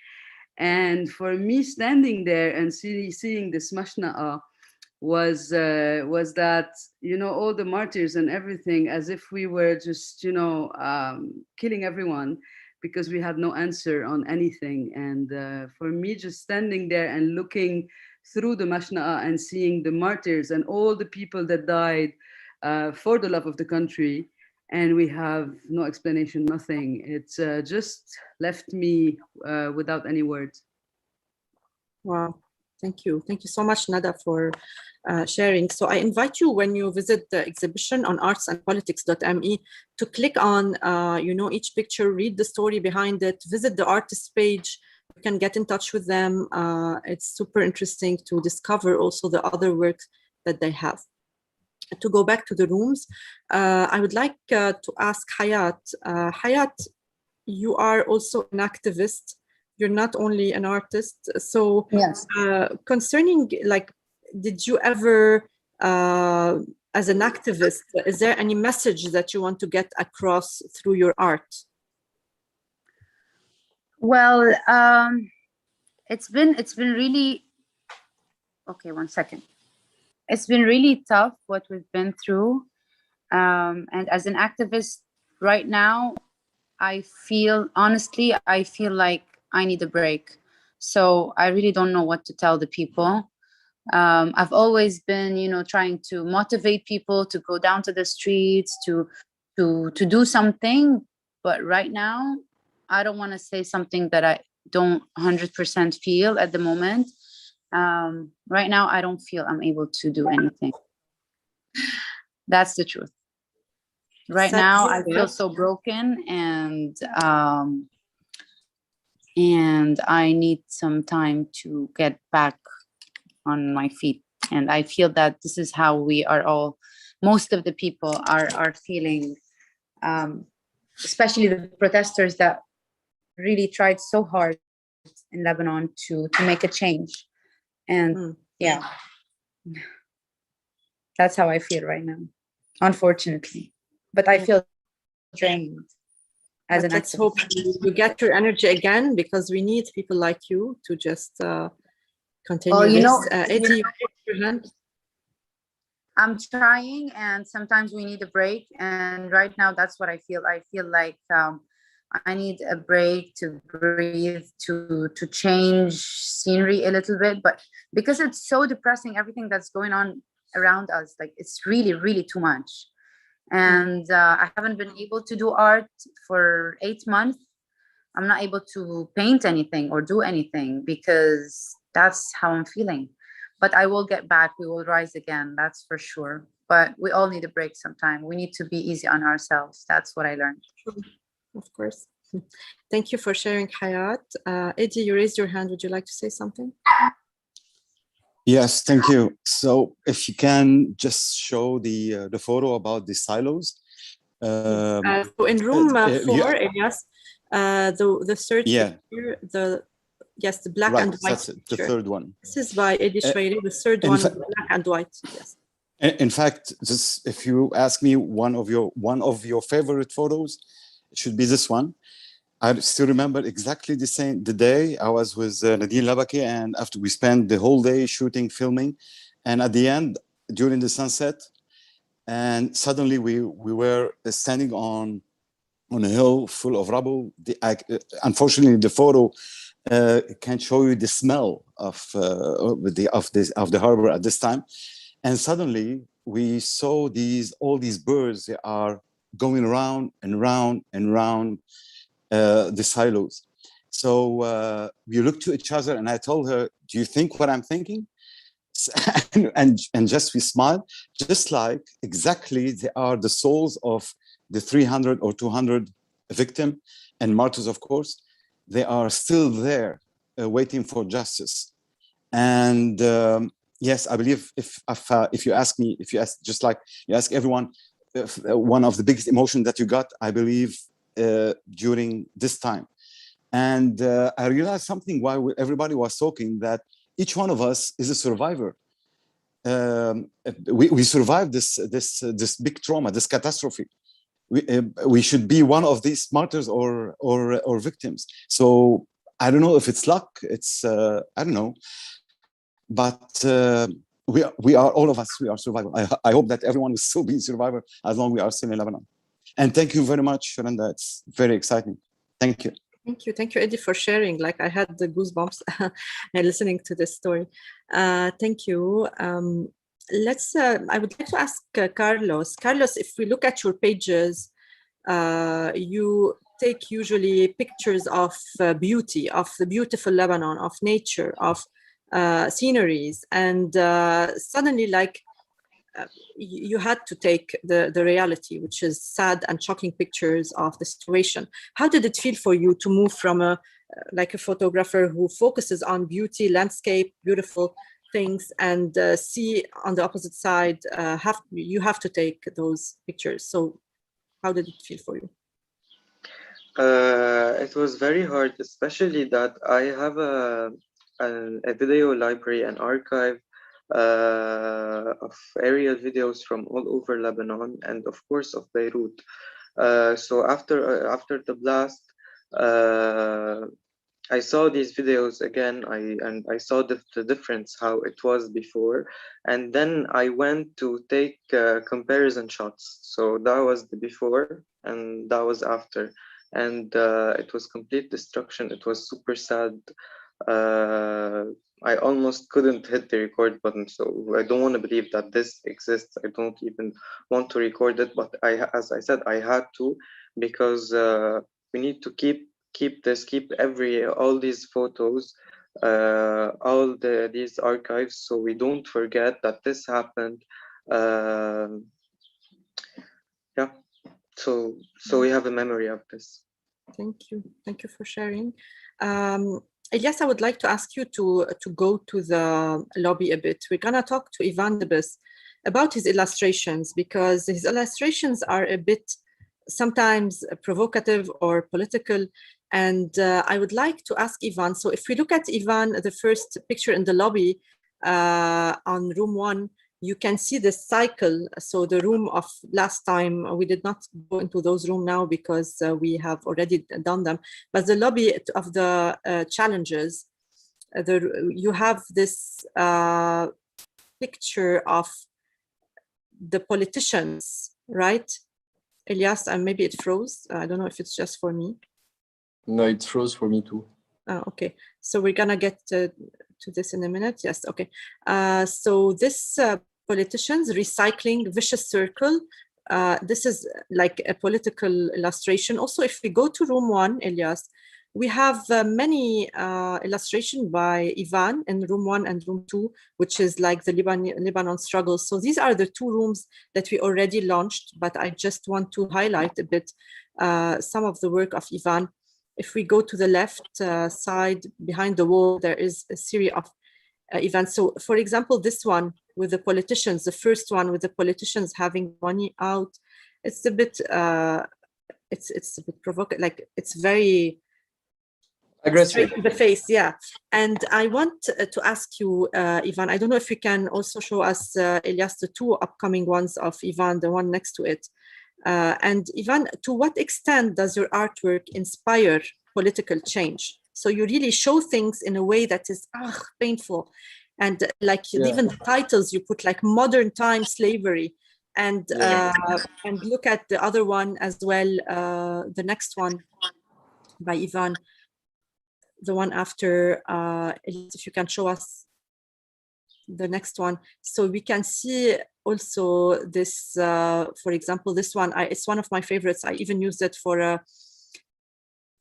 And for me, standing there and seeing this Mashna'a was that, you know, all the martyrs and everything, as if we were just, you know, killing everyone because we had no answer on anything. And for me, just standing there and looking through the Mashna'a and seeing the martyrs and all the people that died for the love of the country, and we have no explanation, nothing. It's just left me without any words. Wow, thank you. Thank you so much, Nada, for sharing. So I invite you, when you visit the exhibition on artsandpolitics.me, to click on, you know, each picture, read the story behind it, visit the artist page. You can get in touch with them. It's super interesting to discover also the other work that they have. To go back to the rooms, I would like to ask Hayat. Hayat, you are also an activist. You're not only an artist. So yes. Concerning, like, did you ever, as an activist, is there any message that you want to get across through your art? Well, it's been really, okay, one second. It's been really tough what we've been through. And as an activist right now, I feel like I need a break. So I really don't know what to tell the people. I've always been, you know, trying to motivate people to go down to the streets, to do something. But right now, I don't want to say something that I don't 100% feel at the moment. Right now, I don't feel I'm able to do anything. That's the truth. Right now, I feel so broken, and I need some time to get back on my feet. And I feel that this is how we are all, most of the people are feeling, especially the protesters that really tried so hard in Lebanon to make a change. And yeah, that's how I feel right now, unfortunately. But I feel drained as an activist. Let's hope you get your energy again, because we need people like you to just continue. Oh, you know, Eddie, your hand. I'm trying, and sometimes we need a break. And right now, that's what I feel. I feel like I need a break to breathe, to change scenery a little bit. But because it's so depressing, everything that's going on around us, like, it's really, really too much. And I haven't been able to do art for 8 months. I'm not able to paint anything or do anything because that's how I'm feeling. But I will get back. We will rise again. That's for sure. But we all need a break sometime. We need to be easy on ourselves. That's what I learned. Of course. Thank you for sharing, Hayat. Eddie, you raised your hand. Would you like to say something? Yes, thank you. So if you can just show the photo about the silos. So in room 4, Elias, the third picture, the black and white. That's the third one. This is by Eddie Shwairi, the third one, black and white. Yes. In fact, just if you ask me one of your favorite photos, it should be this one. I still remember exactly the day I was with Nadine Labaki, and after we spent the whole day shooting, filming, And at the end, during the sunset, and suddenly we were standing on a hill full of rubble. Unfortunately, the photo can show you the smell of the harbor at this time. And suddenly we saw all these birds. They are going round and round and round the silos. So we looked to each other, and I told her, "Do you think what I'm thinking?" and just we smiled, just like exactly they are the souls of the 300 or 200 victims and martyrs, of course. They are still there waiting for justice. And yes, I believe if you ask me, just like you ask everyone, one of the biggest emotions that you got, I believe, during this time. And I realized something while everybody was talking, that each one of us is a survivor. We survived this big trauma, this catastrophe. We should be one of these martyrs or victims. So I don't know if it's luck. It's I don't know, but we are, all of us. We are survivors. I hope that everyone will still be a survivor as long as we are still in Lebanon. And thank you very much, Shiranda. It's very exciting. Thank you. Thank you, Eddie, for sharing. Like, I had the goosebumps listening to this story. Thank you. I would like to ask Carlos. Carlos, if we look at your pages, you take usually pictures of beauty, of the beautiful Lebanon, of nature, of sceneries, and suddenly, like, you had to take the reality, which is sad and shocking pictures of the situation. How did it feel for you to move from a photographer who focuses on beauty, landscape, beautiful things, and see on the opposite side, you have to take those pictures? So how did it feel for you? It was very hard, especially that I have a video library, an archive of aerial videos from all over Lebanon, and of course of Beirut. So after the blast, I saw these videos again, and I saw the difference, how it was before, and then I went to take comparison shots. So that was the before, and that was after, and it was complete destruction. It was super sad. I almost couldn't hit the record button, so I don't want to believe that this exists. I don't even want to record it, but as I said, I had to, because we need to keep all these photos, all these archives, so we don't forget that this happened. Yeah, so we have a memory of this. Thank you for sharing. Elias, I would like to ask you to go to the lobby a bit. We're gonna talk to Ivan Debus about his illustrations, because his illustrations are a bit sometimes provocative or political. And I would like to ask Ivan, so if we look at Ivan, the first picture in the lobby on room 1, you can see the cycle. So the room of last time, we did not go into those rooms now because we have already done them. But the lobby of the challenges, you have this picture of the politicians, right? Elias, maybe it froze. I don't know if it's just for me. No, it froze for me too. Okay, so we're gonna get to this in a minute. Yes, okay. So this politicians recycling vicious circle. This is like a political illustration. Also, if we go to room 1, Elias, we have many illustrations by Ivan in room 1 and room 2, which is like the Lebanon struggle. So these are the 2 rooms that we already launched, but I just want to highlight a bit some of the work of Ivan. If we go to the left side, behind the wall, there is a series of events. So, for example, this one with the politicians, the first one with the politicians having money out, it's a bit, it's a bit provocative. Like, it's very aggressive in the face, yeah. And I want to ask you, Ivan, I don't know if you can also show us, Elias, the 2 upcoming ones of Ivan, the one next to it. And Ivan, to what extent does your artwork inspire political change? So you really show things in a way that is painful. And like even the titles you put, like modern time slavery, and look at the other one as well, the next one by Ivan, the one after, if you can show us the next one. So we can see also this, for example, this one, it's one of my favorites. I even used it for,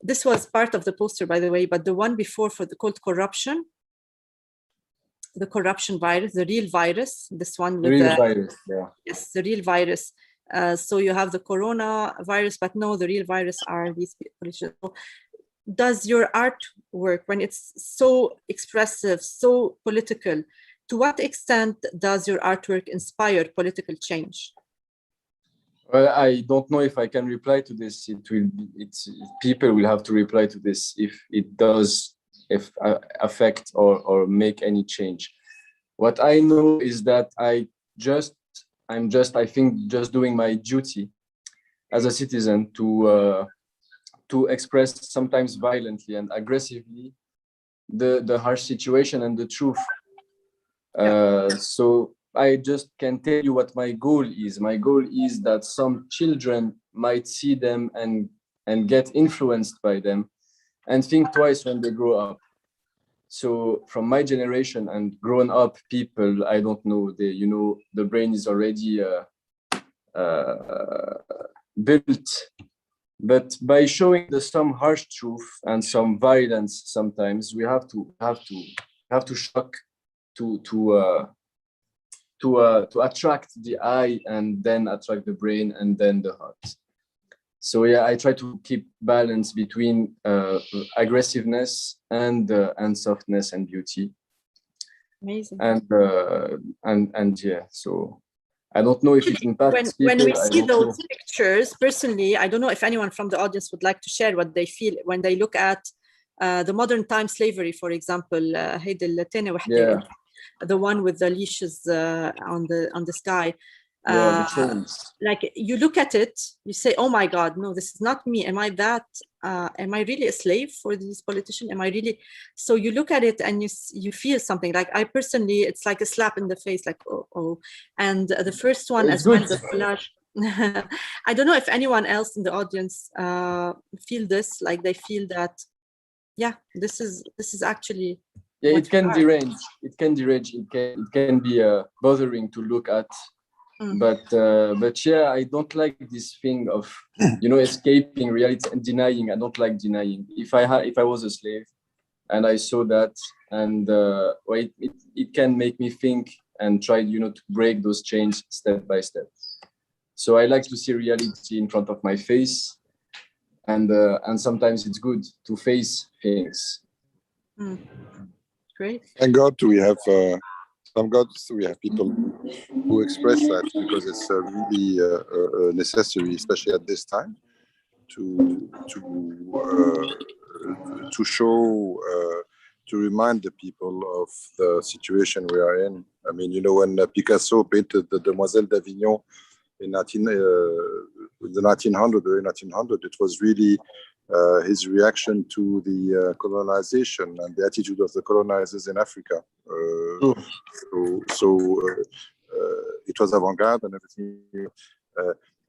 this was part of the poster, by the way, but the one before called corruption, the corruption virus, the real virus, this one with the real virus, yes, the real virus. So you have the corona virus, but no, the real virus are these politicians. So does your artwork, when it's so expressive, so political, to what extent does your artwork inspire political change? Well, I don't know if I can reply to this. People will have to reply to this if it does affect or make any change. What I know is that I'm just doing my duty as a citizen to express, sometimes violently and aggressively, the harsh situation and the truth. So I just can tell you what my goal is. My goal is that some children might see them and get influenced by them and think twice when they grow up. So from my generation and grown up people, I don't know, the brain is already built. But by showing some harsh truth and some violence, sometimes we have to shock to attract the eye and then attract the brain and then the heart. So yeah, I try to keep balance between aggressiveness and softness and beauty. Amazing. And yeah, so I don't know if it impacts people. When we see those pictures, personally, I don't know if anyone from the audience would like to share what they feel when they look at the modern time slavery, for example, the one with the leashes on the sky. Like you look at it, you say, oh my God, no, this is not me. Am I that? Am I really a slave for these politicians? Am I really? So you look at it and you feel something. Like I personally, it's like a slap in the face, like, oh. And the first one as well, the collage. I don't know if anyone else in the audience feel this, like they feel that, yeah, this is actually. Yeah, it can derange. It can derange. It can be bothering to look at. But yeah, I don't like this thing of escaping reality and denying. I don't like denying. If I was a slave and I saw that, and it can make me think and try to break those chains step by step. So I like to see reality in front of my face, and sometimes it's good to face things. Great. Thank God we have we have people who express that, because it's really necessary, especially at this time, to show, to remind the people of the situation we are in. I mean, when Picasso painted the Demoiselle d'Avignon in the 1900, early 1900, it was really his reaction to the colonization and the attitude of the colonizers in Africa. It was avant-garde and everything.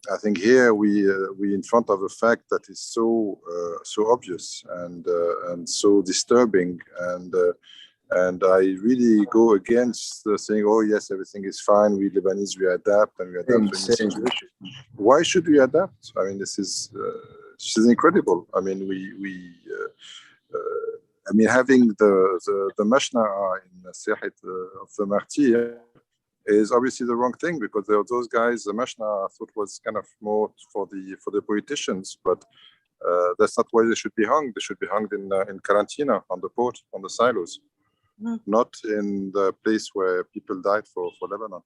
I think here we in front of a fact that is so obvious and so disturbing, and I really go against saying, oh yes, everything is fine, we Lebanese, we adapt and we adapt to the situation. Why should we adapt? I mean, this is incredible. I mean, having the Mashna'a in Sihat of the Martyr is obviously the wrong thing, because those guys, the Mashna'a, I thought was kind of more for the politicians, but that's not why they should be hung. They should be hung in Karantina, on the port, on the silos, not in the place where people died for Lebanon.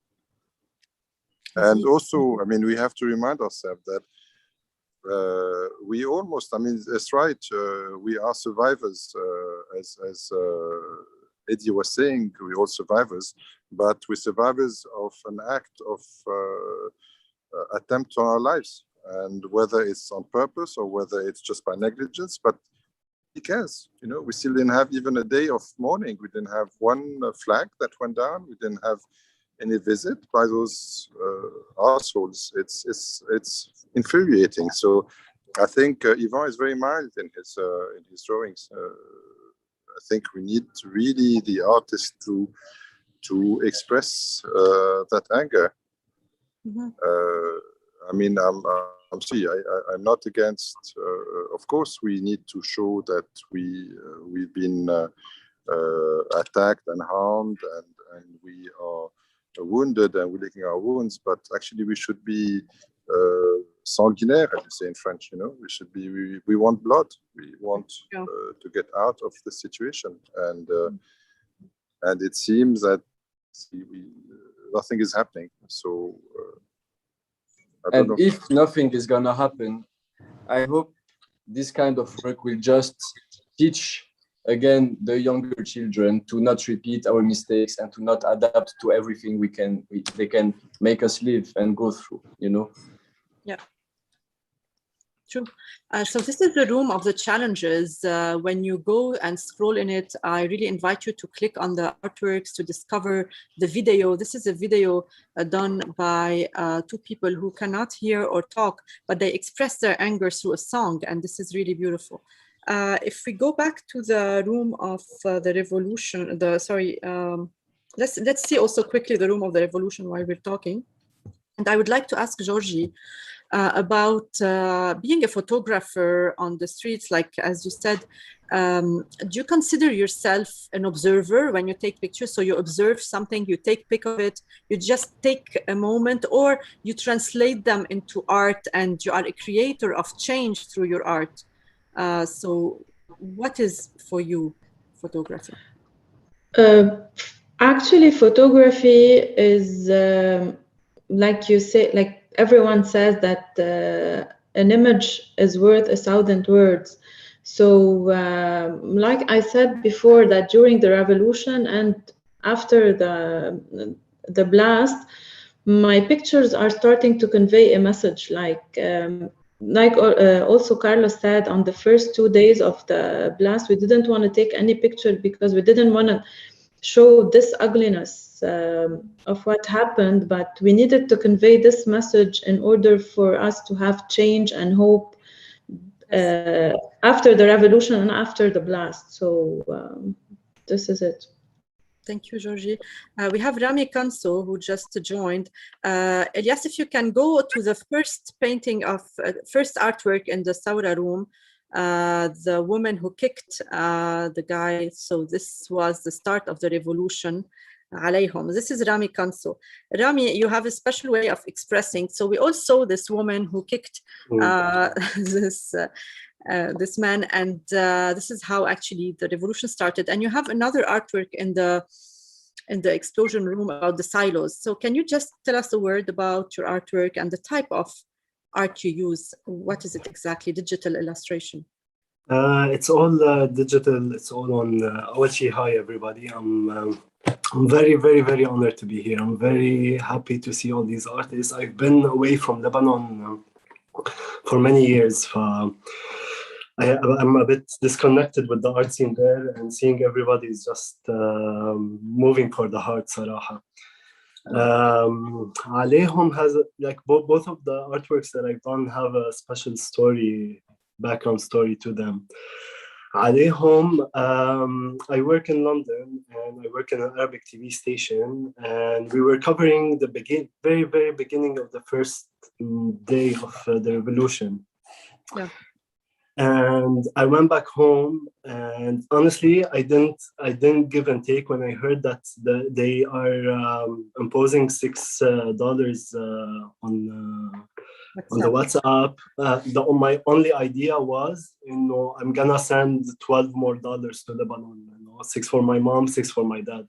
And also, I mean, we have to remind ourselves that we almost, I mean, it's right, we are survivors, as Eddie was saying, we're all survivors, but we're survivors of an act of attempt on our lives, and whether it's on purpose or whether it's just by negligence, but cares. You know, we still didn't have even a day of mourning. We didn't have one flag that went down. We didn't have any visit by those assholes. It's infuriating. So I think Ivan is very mild in his drawings. I think we need really the artist to express that anger. Mm-hmm. I mean, I'm sorry. I'm not against. Of course, we need to show that we've been attacked and harmed, and we are wounded, and we're licking our wounds. But actually, we should be sanguinaire, as you say in French. You know, we should be. We want blood. We want to get out of the situation, and it seems that nothing is happening. So. And if nothing is gonna happen, I hope this kind of work will just teach again the younger children to not repeat our mistakes and to not adapt to everything they can make us live and go through, you know. Yeah. True. So this is the room of the challenges. When you go and scroll in it, I really invite you to click on the artworks to discover the video. This is a video done by two people who cannot hear or talk, but they express their anger through a song, and this is really beautiful. If we go back to the room of the revolution, let's see also quickly the room of the revolution while we're talking. And I would like to ask Georgie about being a photographer on the streets, like as you said, do you consider yourself an observer when you take pictures? So you observe something, you take pic of it, you just take a moment, or you translate them into art and you are a creator of change through your art. So what is for you photography? Actually, photography is like you say, like everyone says that an image is worth 1,000 words. So like I said before, that during the revolution and after the blast, my pictures are starting to convey a message. Also Carlos said, on the first 2 days of the blast, we didn't want to take any picture because we didn't want to show this ugliness of what happened, but we needed to convey this message in order for us to have change and hope after the revolution and after the blast. So this is it. Thank you, Georgie. We have Rami Kanso, who just joined. Elias, if you can go to the first painting of first artwork in the Saura room, the woman who kicked the guy. So this was the start of the revolution. عليهم. This is Rami Kanso. Rami, you have a special way of expressing. So we all saw this woman who kicked this man, and this is how actually the revolution started. And you have another artwork in the explosion room about the silos. So can you just tell us a word about your artwork and the type of art you use? What is it exactly? Digital illustration? It's all digital. It's all on. Hi, everybody. I'm very, very, very honored to be here. I'm very happy to see all these artists. I've been away from Lebanon for many years. I'm a bit disconnected with the art scene there, and seeing everybody is just moving for the heart, صراحة. عليهم has, like, both of the artworks that I've done have a special background story to them. عليهم, I work in London and I work in an Arabic TV station, and we were covering the very, very beginning of the first day of the revolution. Yeah. And I went back home, and honestly, I didn't give and take when I heard that they are imposing $6 on the WhatsApp. My only idea was, I'm gonna send $12 more to Lebanon. $6 for my mom, $6 for my dad.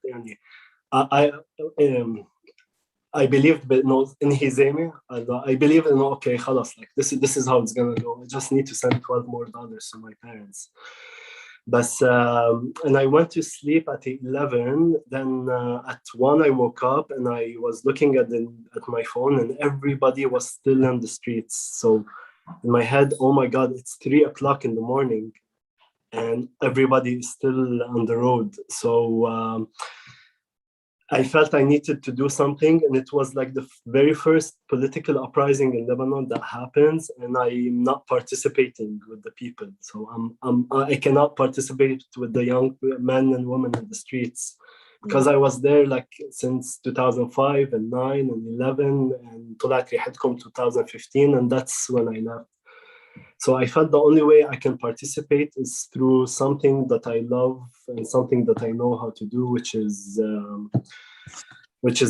I believed, but in Hizemi, I believe in okay, خلاص, like this is how it's gonna go. I just need to send $12 more to my parents. But and I went to sleep at 11. Then at 1 I woke up and I was looking at my phone, and everybody was still in the streets. So in my head, oh my God, it's 3 o'clock in the morning. and everybody is still on the road. So I felt I needed to do something, and it was like the very first political uprising in Lebanon that happens, and I'm not participating with the people. So I cannot participate with the young men and women in the streets, because I was there like since 2005 and 9 and 11, and طلعت ريحتكم 2015, and that's when I left. So I felt the only way I can participate is through something that I love and something that I know how to do, which is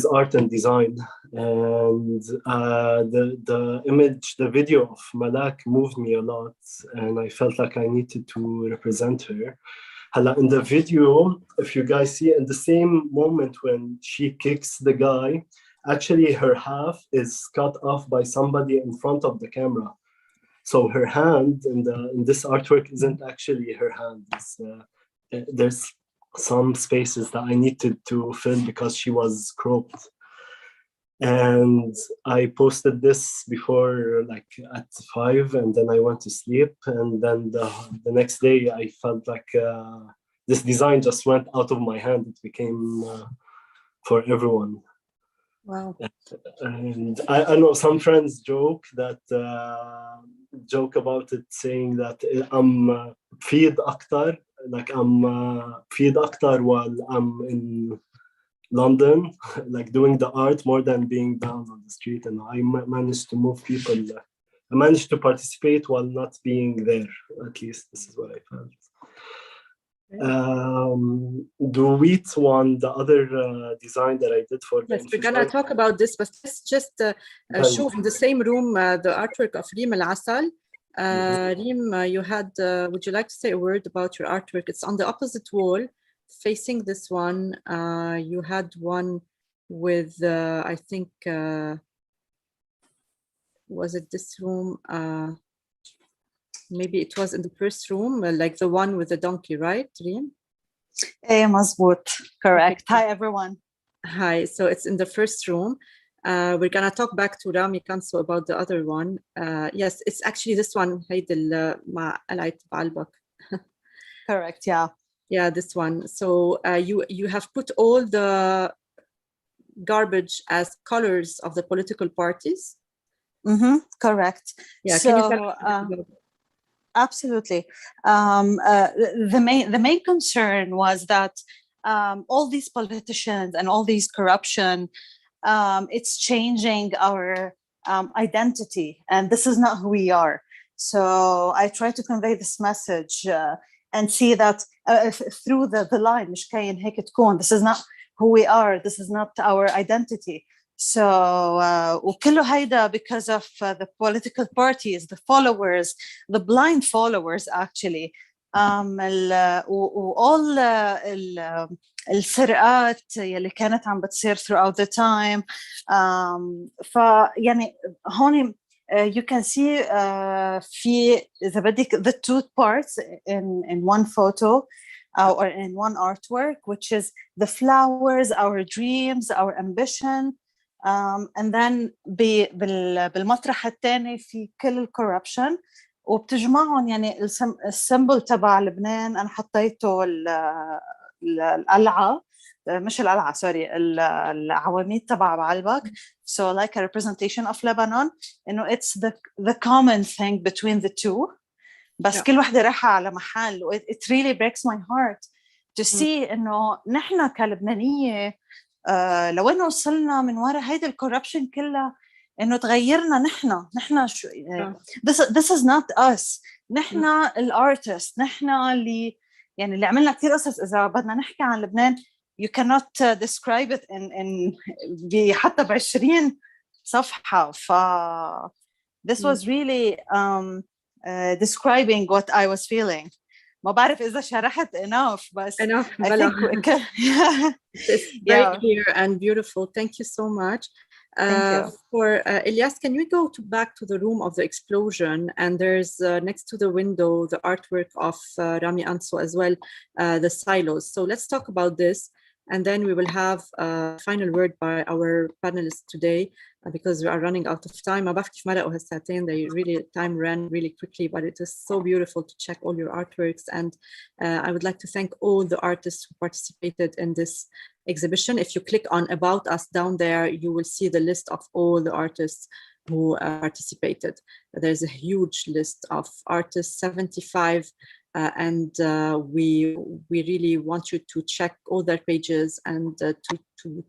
art and design. And the image, the video of Malak moved me a lot, and I felt like I needed to represent her. In the video, if you guys see, in the same moment when she kicks the guy, actually her half is cut off by somebody in front of the camera. So her hand in this artwork isn't actually her hand. There's some spaces that I needed to fill because she was cropped. And I posted this before, like at 5, and then I went to sleep. And then the next day, I felt like this design just went out of my hand. It became for everyone. Wow. And I know some friends joke about it, saying that I'm feed aktar, like I'm feed aktar while I'm in London, like doing the art more than being down on the street. And I managed to move people. I managed to participate while not being there. At least this is what I felt. Duet one, the other design that I did for the yes, we're gonna talk about this, but let's just show in the same room the artwork of Reem Al Asal. Reem, you had, would you like to say a word about your artwork? It's on the opposite wall, facing this one. You had one with, I think, was it this room? Maybe it was in the first room, like the one with the donkey, right, Reem? مظبوط. Correct. Hi, everyone. Hi. So it's in the first room. We're going to talk back to Rami Kanso about the other one. Yes, it's actually this one. Correct, yeah. Yeah, this one. So you have put all the garbage as colors of the political parties? Correct. Yeah, so, can you tell us about absolutely. The main concern was that all these politicians and all these corruption, it's changing our identity, and this is not who we are. So I try to convey this message and see that through the line, مش كاين هيك تكون. This is not who we are. This is not our identity. So وكله هيدا because of the political parties, the followers, the blind followers actually. وall السرقات يلي كانت عم بتصير throughout the time. فيعني هون you can see في إذا بدك the two parts in one photo or in one artwork, which is the flowers, our dreams, our ambition. And then بالمطرح الثاني في كل الcorruption وبتجمعهم. يعني السيمبل تبع لبنان أنا حطيته القلعة، مش القلعة سوري، العواميد تبع بعلبك. So like a representation of Lebanon, you know, it's the common thing between the two. بس كل وحدة رايحة على محل. It really breaks my heart to see إنه نحن كلبنانية لو إنه وصلنا من وراء هيدا الكوربشن كلها، إنه تغيرنا نحن شو this is not us. نحن الارتست، نحن اللي يعني اللي عملنا كثير قصص. إذا بدنا نحكي عن لبنان you cannot describe it in حتى ب20 صفحة. this was really describing what I was feeling. ما بعرف إذا شرحت enough, but I think it's very clear and beautiful. Thank you so much. Thank you. For Elias, can we go back to the room of the explosion? And there's next to the window the artwork of Rami Anso as well, the silos. So let's talk about this. And then we will have a final word by our panelists today, because we are running out of time. They really, time ran really quickly, but it is so beautiful to check all your artworks. And I would like to thank all the artists who participated in this exhibition. If you click on About Us down there, you will see the list of all the artists who participated. There's a huge list of artists, 75, and we really want you to check all their pages and to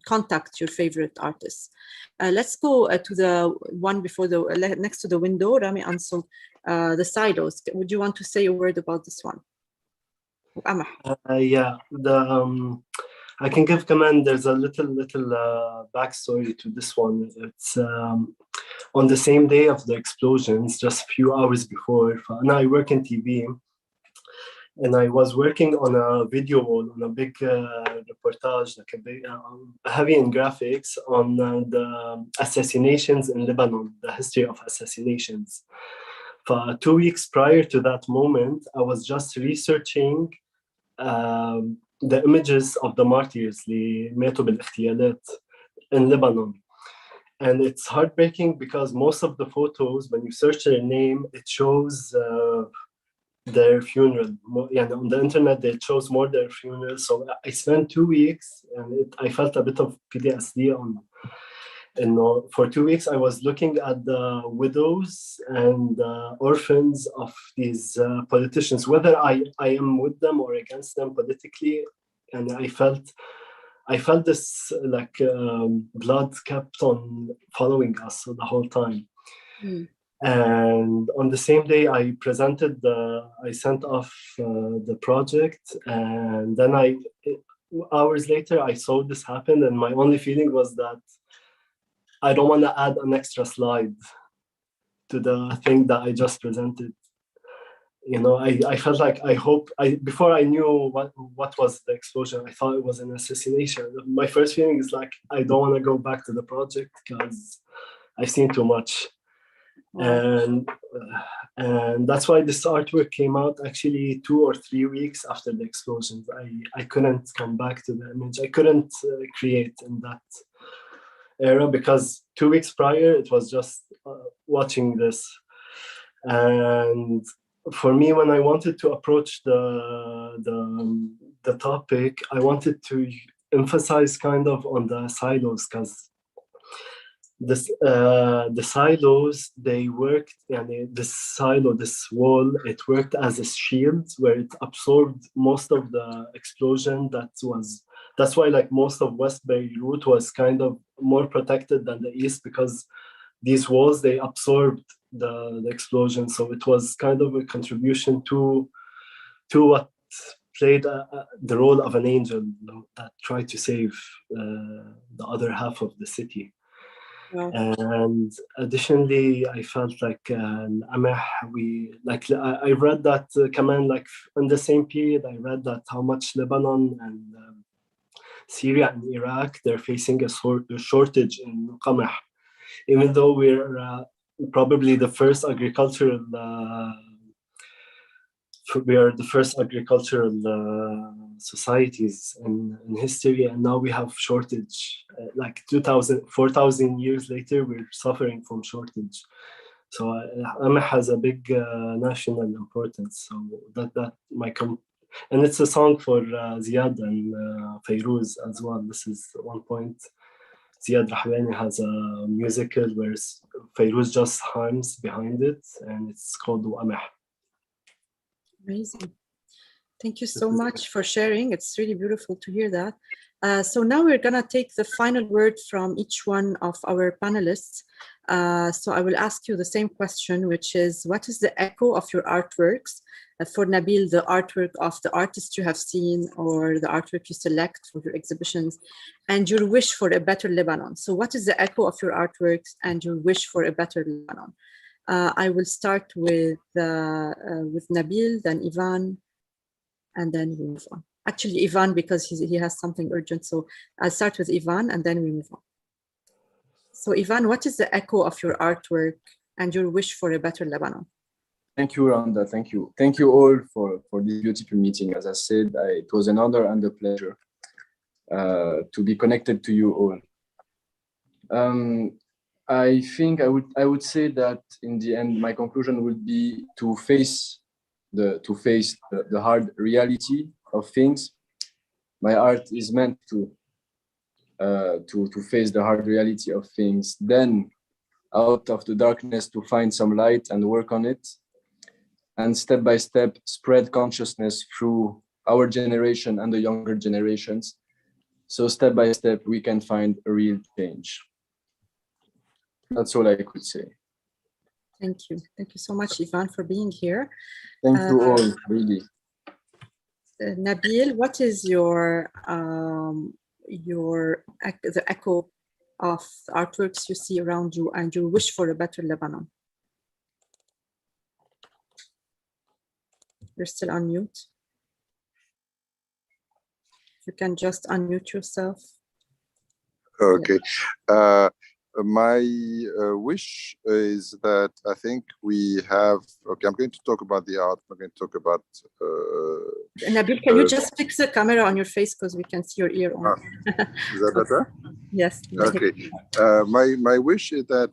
contact your favorite artists. Let's go to the one before the next to the window, Rami Ansel, the silos. Would you want to say a word about this one? Yeah, I can give command. There's a little backstory to this one. It's on the same day of the explosions, just a few hours before. Now I work in TV, and I was working on a video wall, on a big reportage, like a big, heavy in graphics on the assassinations in Lebanon, the history of assassinations. For 2 weeks prior to that moment, I was just researching the images of the martyrs, ماتوا بالاغتيالات, in Lebanon. And it's heartbreaking because most of the photos, when you search their name, it shows their funeral. On the internet, it shows more their funeral. So I spent 2 weeks, and I felt a bit of PTSD on. And for 2 weeks, I was looking at the widows and orphans of these politicians, whether I am with them or against them politically. And I felt this like blood kept on following us the whole time. Mm. And on the same day, I sent off the project, and then hours later, I saw this happen, and my only feeling was that I don't want to add an extra slide to the thing that I just presented. I felt like before I knew what was the explosion, I thought it was an assassination. My first feeling is like, I don't want to go back to the project because I've seen too much. Wow. And that's why this artwork came out actually 2 or 3 weeks after the explosions. I couldn't come back to the image. I couldn't create in that era because 2 weeks prior it was just watching this. And for me, when I wanted to approach the topic, I wanted to emphasize kind of on the silos, because the silos, they worked, this wall, it worked as a shield where it absorbed most of the explosion. That's why like most of West Beirut was kind of more protected than the East, because these walls, they absorbed the explosion. So it was kind of a contribution to what played the role of an angel that tried to save the other half of the city. Yeah. And additionally, I felt like I read that Kaman, like in the same period, I read that how much Lebanon and Syria and Iraq, they're facing a shortage in qamah, even though we're probably the first agricultural societies in history, and now we have shortage. Like 4,000 years later, we're suffering from shortage. So qamah has a big national importance. So and it's a song for Ziad and Fairuz as well. This is one point. Ziad Rahbani has a musical where Fairuz just hums behind it, and it's called Qamah. Amazing. Thank you so much for sharing. It's really beautiful to hear that. So now we're going to take the final word from each one of our panelists. So I will ask you the same question, which is, what is the echo of your artworks? For Nabil, the artwork of the artist you have seen or the artwork you select for your exhibitions, and your wish for a better Lebanon. So what is the echo of your artworks and your wish for a better Lebanon? I will start with Nabil, then Ivan, and then we move on. Actually, Ivan, because he has something urgent. So I'll start with Ivan and then we move on. So Ivan, what is the echo of your artwork and your wish for a better Lebanon? Thank you, Randa. Thank you. Thank you all for this beautiful meeting. As I said, it was an honor and a pleasure. to be connected to you all. I think I would say that in the end, my conclusion would be to face the hard reality of things. My art is meant to face the hard reality of things, then out of the darkness to find some light and work on it, and step by step spread consciousness through our generation and the younger generations. So step by step we can find a real change. That's all I could say. Thank you. Thank you so much, Ivan, for being here. Thank you all, really. Nabil, what is the echo of artworks you see around you and your wish for a better Lebanon? You're still on mute. You can just unmute yourself. Okay. My wish is that I think we have, okay, I'm going to talk about the art. I'm going to talk about... Nabil, can you just fix the camera on your face because we can see your ear on? Is that better? Yes. Okay. My wish is that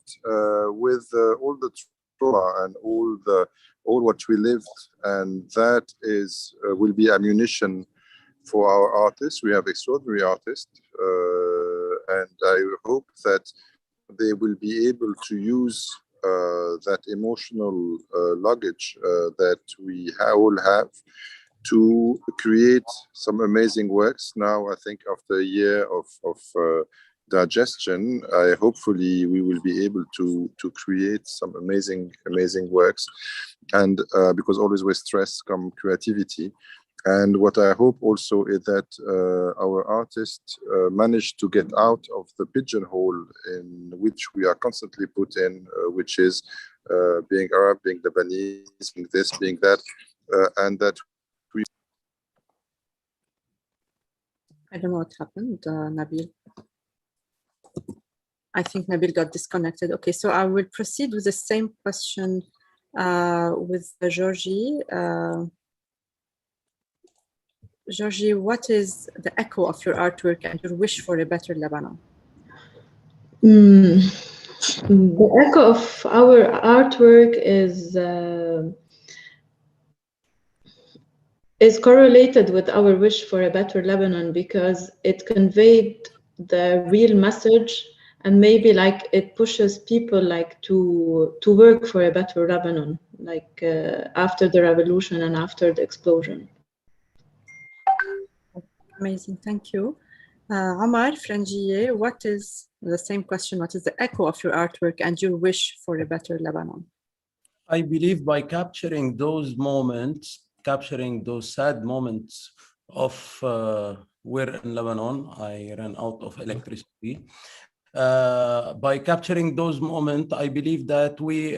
with all the trauma and all what we lived, and that is will be ammunition for our artists. We have extraordinary artists, and I hope that they will be able to use that emotional luggage that we all have to create some amazing works. Now, I think after a year of digestion, hopefully we will be able to create some amazing works. And because always with stress comes creativity. And what I hope also is that our artists manage to get out of the pigeonhole in which we are constantly put in, which is being Arab, being Lebanese, being this, being that, and that we... I don't know what happened, Nabil. I think Nabil got disconnected. Okay, so I will proceed with the same question with Georgie. Georgie, what is the echo of your artwork and your wish for a better Lebanon? The echo of our artwork is correlated with our wish for a better Lebanon because it conveyed the real message, and maybe like it pushes people like to work for a better Lebanon, like after the revolution and after the explosion. Amazing, thank you. Omar Frangieh, what is the same question? What is the echo of your artwork and your wish for a better Lebanon? I believe by capturing those moments, capturing those sad moments of we're in Lebanon, I ran out of electricity. By capturing those moments, I believe that we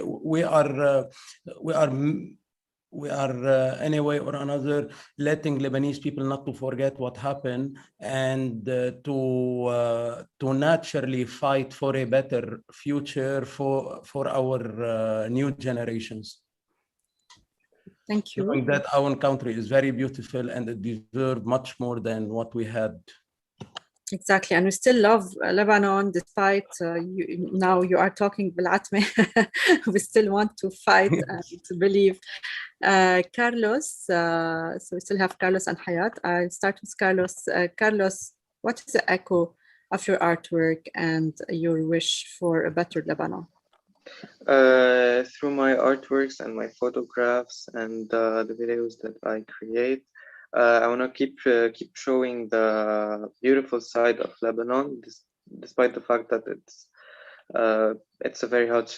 are any way or another letting Lebanese people not to forget what happened and to naturally fight for a better future for our new generations. Thank you. Knowing that our country is very beautiful and it deserves much more than what we had. Exactly, and we still love Lebanon despite now you are talking بالعتمة. We still want to fight and to believe. Carlos, so we still have Carlos and Hayat. I'll start with Carlos. Carlos, what is the echo of your artwork and your wish for a better Lebanon? Through my artworks and my photographs and the videos that I create, I want to keep showing the beautiful side of Lebanon, despite the fact that it's a very hard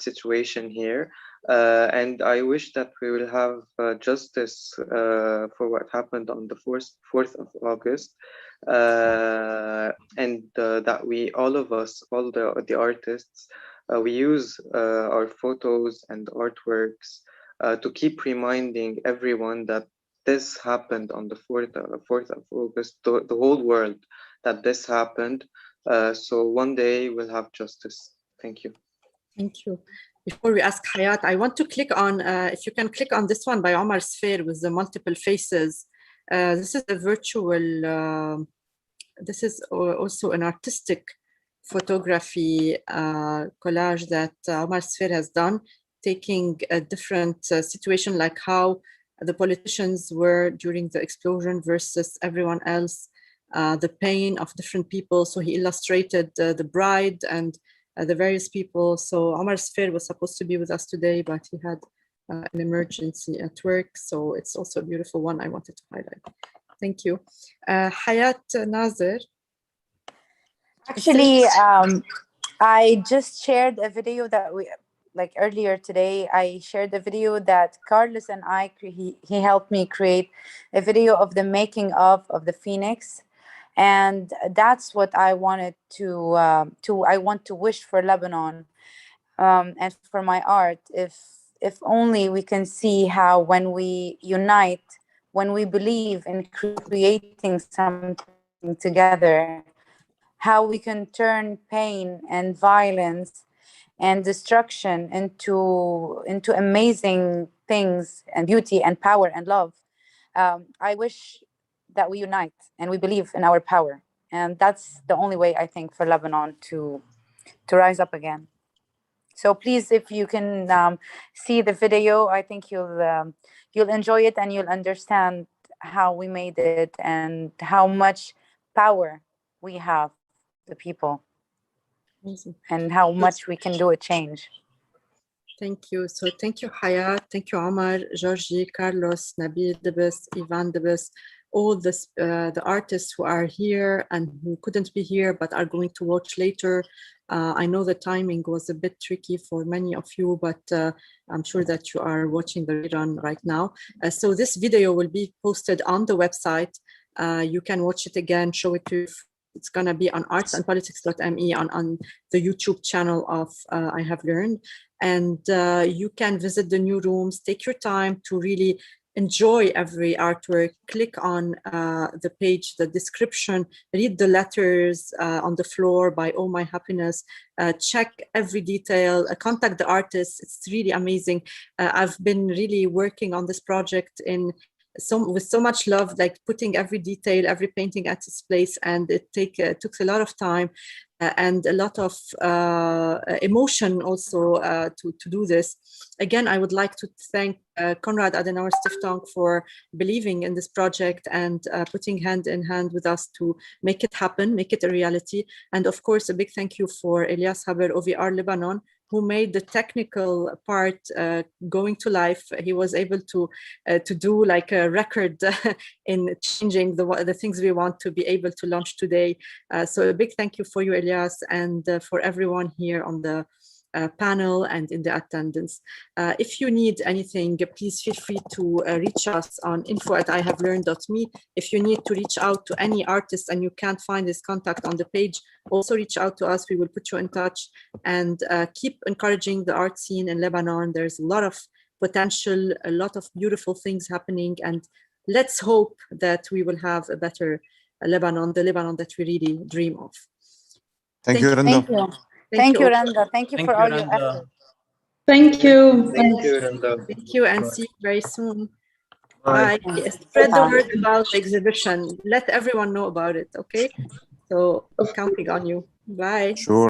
situation here. And I wish that we will have justice for what happened on the 4th of August, and that all of us, all the artists, we use our photos and artworks to keep reminding everyone that this happened on the 4th of August, the whole world, that this happened. So one day we'll have justice. Thank you. Thank you. Before we ask Hayat, I want to click on, if you can click on this one by Omar Sphere with the multiple faces. This is a virtual this is also an artistic photography collage that Omar Sfer has done, taking a different situation, like how the politicians were during the explosion versus everyone else, the pain of different people. So he illustrated the bride and the various people. So Omar Sfer was supposed to be with us today, but he had an emergency at work. So it's also a beautiful one I wanted to highlight. Thank you. Hayat Nazir. Actually, I just shared a video that we, like earlier today, I shared a video that Carlos and he helped me create a video of the making of the Phoenix. And that's what I wanted I want to wish for Lebanon and for my art. If only we can see how when we unite, when we believe in creating something together, how we can turn pain and violence and destruction into amazing things and beauty and power and love. I wish that we unite and we believe in our power. And that's the only way, I think, for Lebanon to rise up again. So please, if you can see the video, I think you'll enjoy it and you'll understand how we made it and how much power we have, the people, and how much we can do a change. Thank you. So thank you, Hayat. Thank you, Omar, Georgie, Carlos, Nabil Debes, Ivan Debes, all this, the artists who are here and who couldn't be here but are going to watch later. I know the timing was a bit tricky for many of you, but I'm sure that you are watching the rerun right now. So this video will be posted on the website. You can watch it again, show it to. It's going to be on artsandpolitics.me on the YouTube channel of I Have Learned. And you can visit the new rooms, take your time to really enjoy every artwork, click on the page, the description, read the letters on the floor by Oh My Happiness, check every detail, contact the artists. It's really amazing. I've been really working on this project with so much love, like putting every detail, every painting at its place, and it took a lot of time and a lot of emotion also to do this. Again, I would like to thank Konrad-Adenauer-Stiftung for believing in this project and putting hand in hand with us to make it happen, make it a reality. And of course, a big thank you for Elias Haber, OVR Lebanon, who made the technical part going to life. He was able to do like a record in changing the things we want to be able to launch today. So a big thank you for you, Elias, and for everyone here on the panel and in the attendance. If you need anything, please feel free to reach us on info@ihavelearned.me. If you need to reach out to any artist and you can't find his contact on the page, also reach out to us. We will put you in touch, and keep encouraging the art scene in Lebanon. There's a lot of potential, a lot of beautiful things happening, and let's hope that we will have a better Lebanon, the Lebanon that we really dream of. Thank you, Randa. Thank you. Thank you, Randa. Thank you for all your effort. Thank you. Thank you, Randa. Thank you, and see you very soon. Bye. Spread the word about the exhibition. Let everyone know about it, okay? So counting on you. Bye. Sure.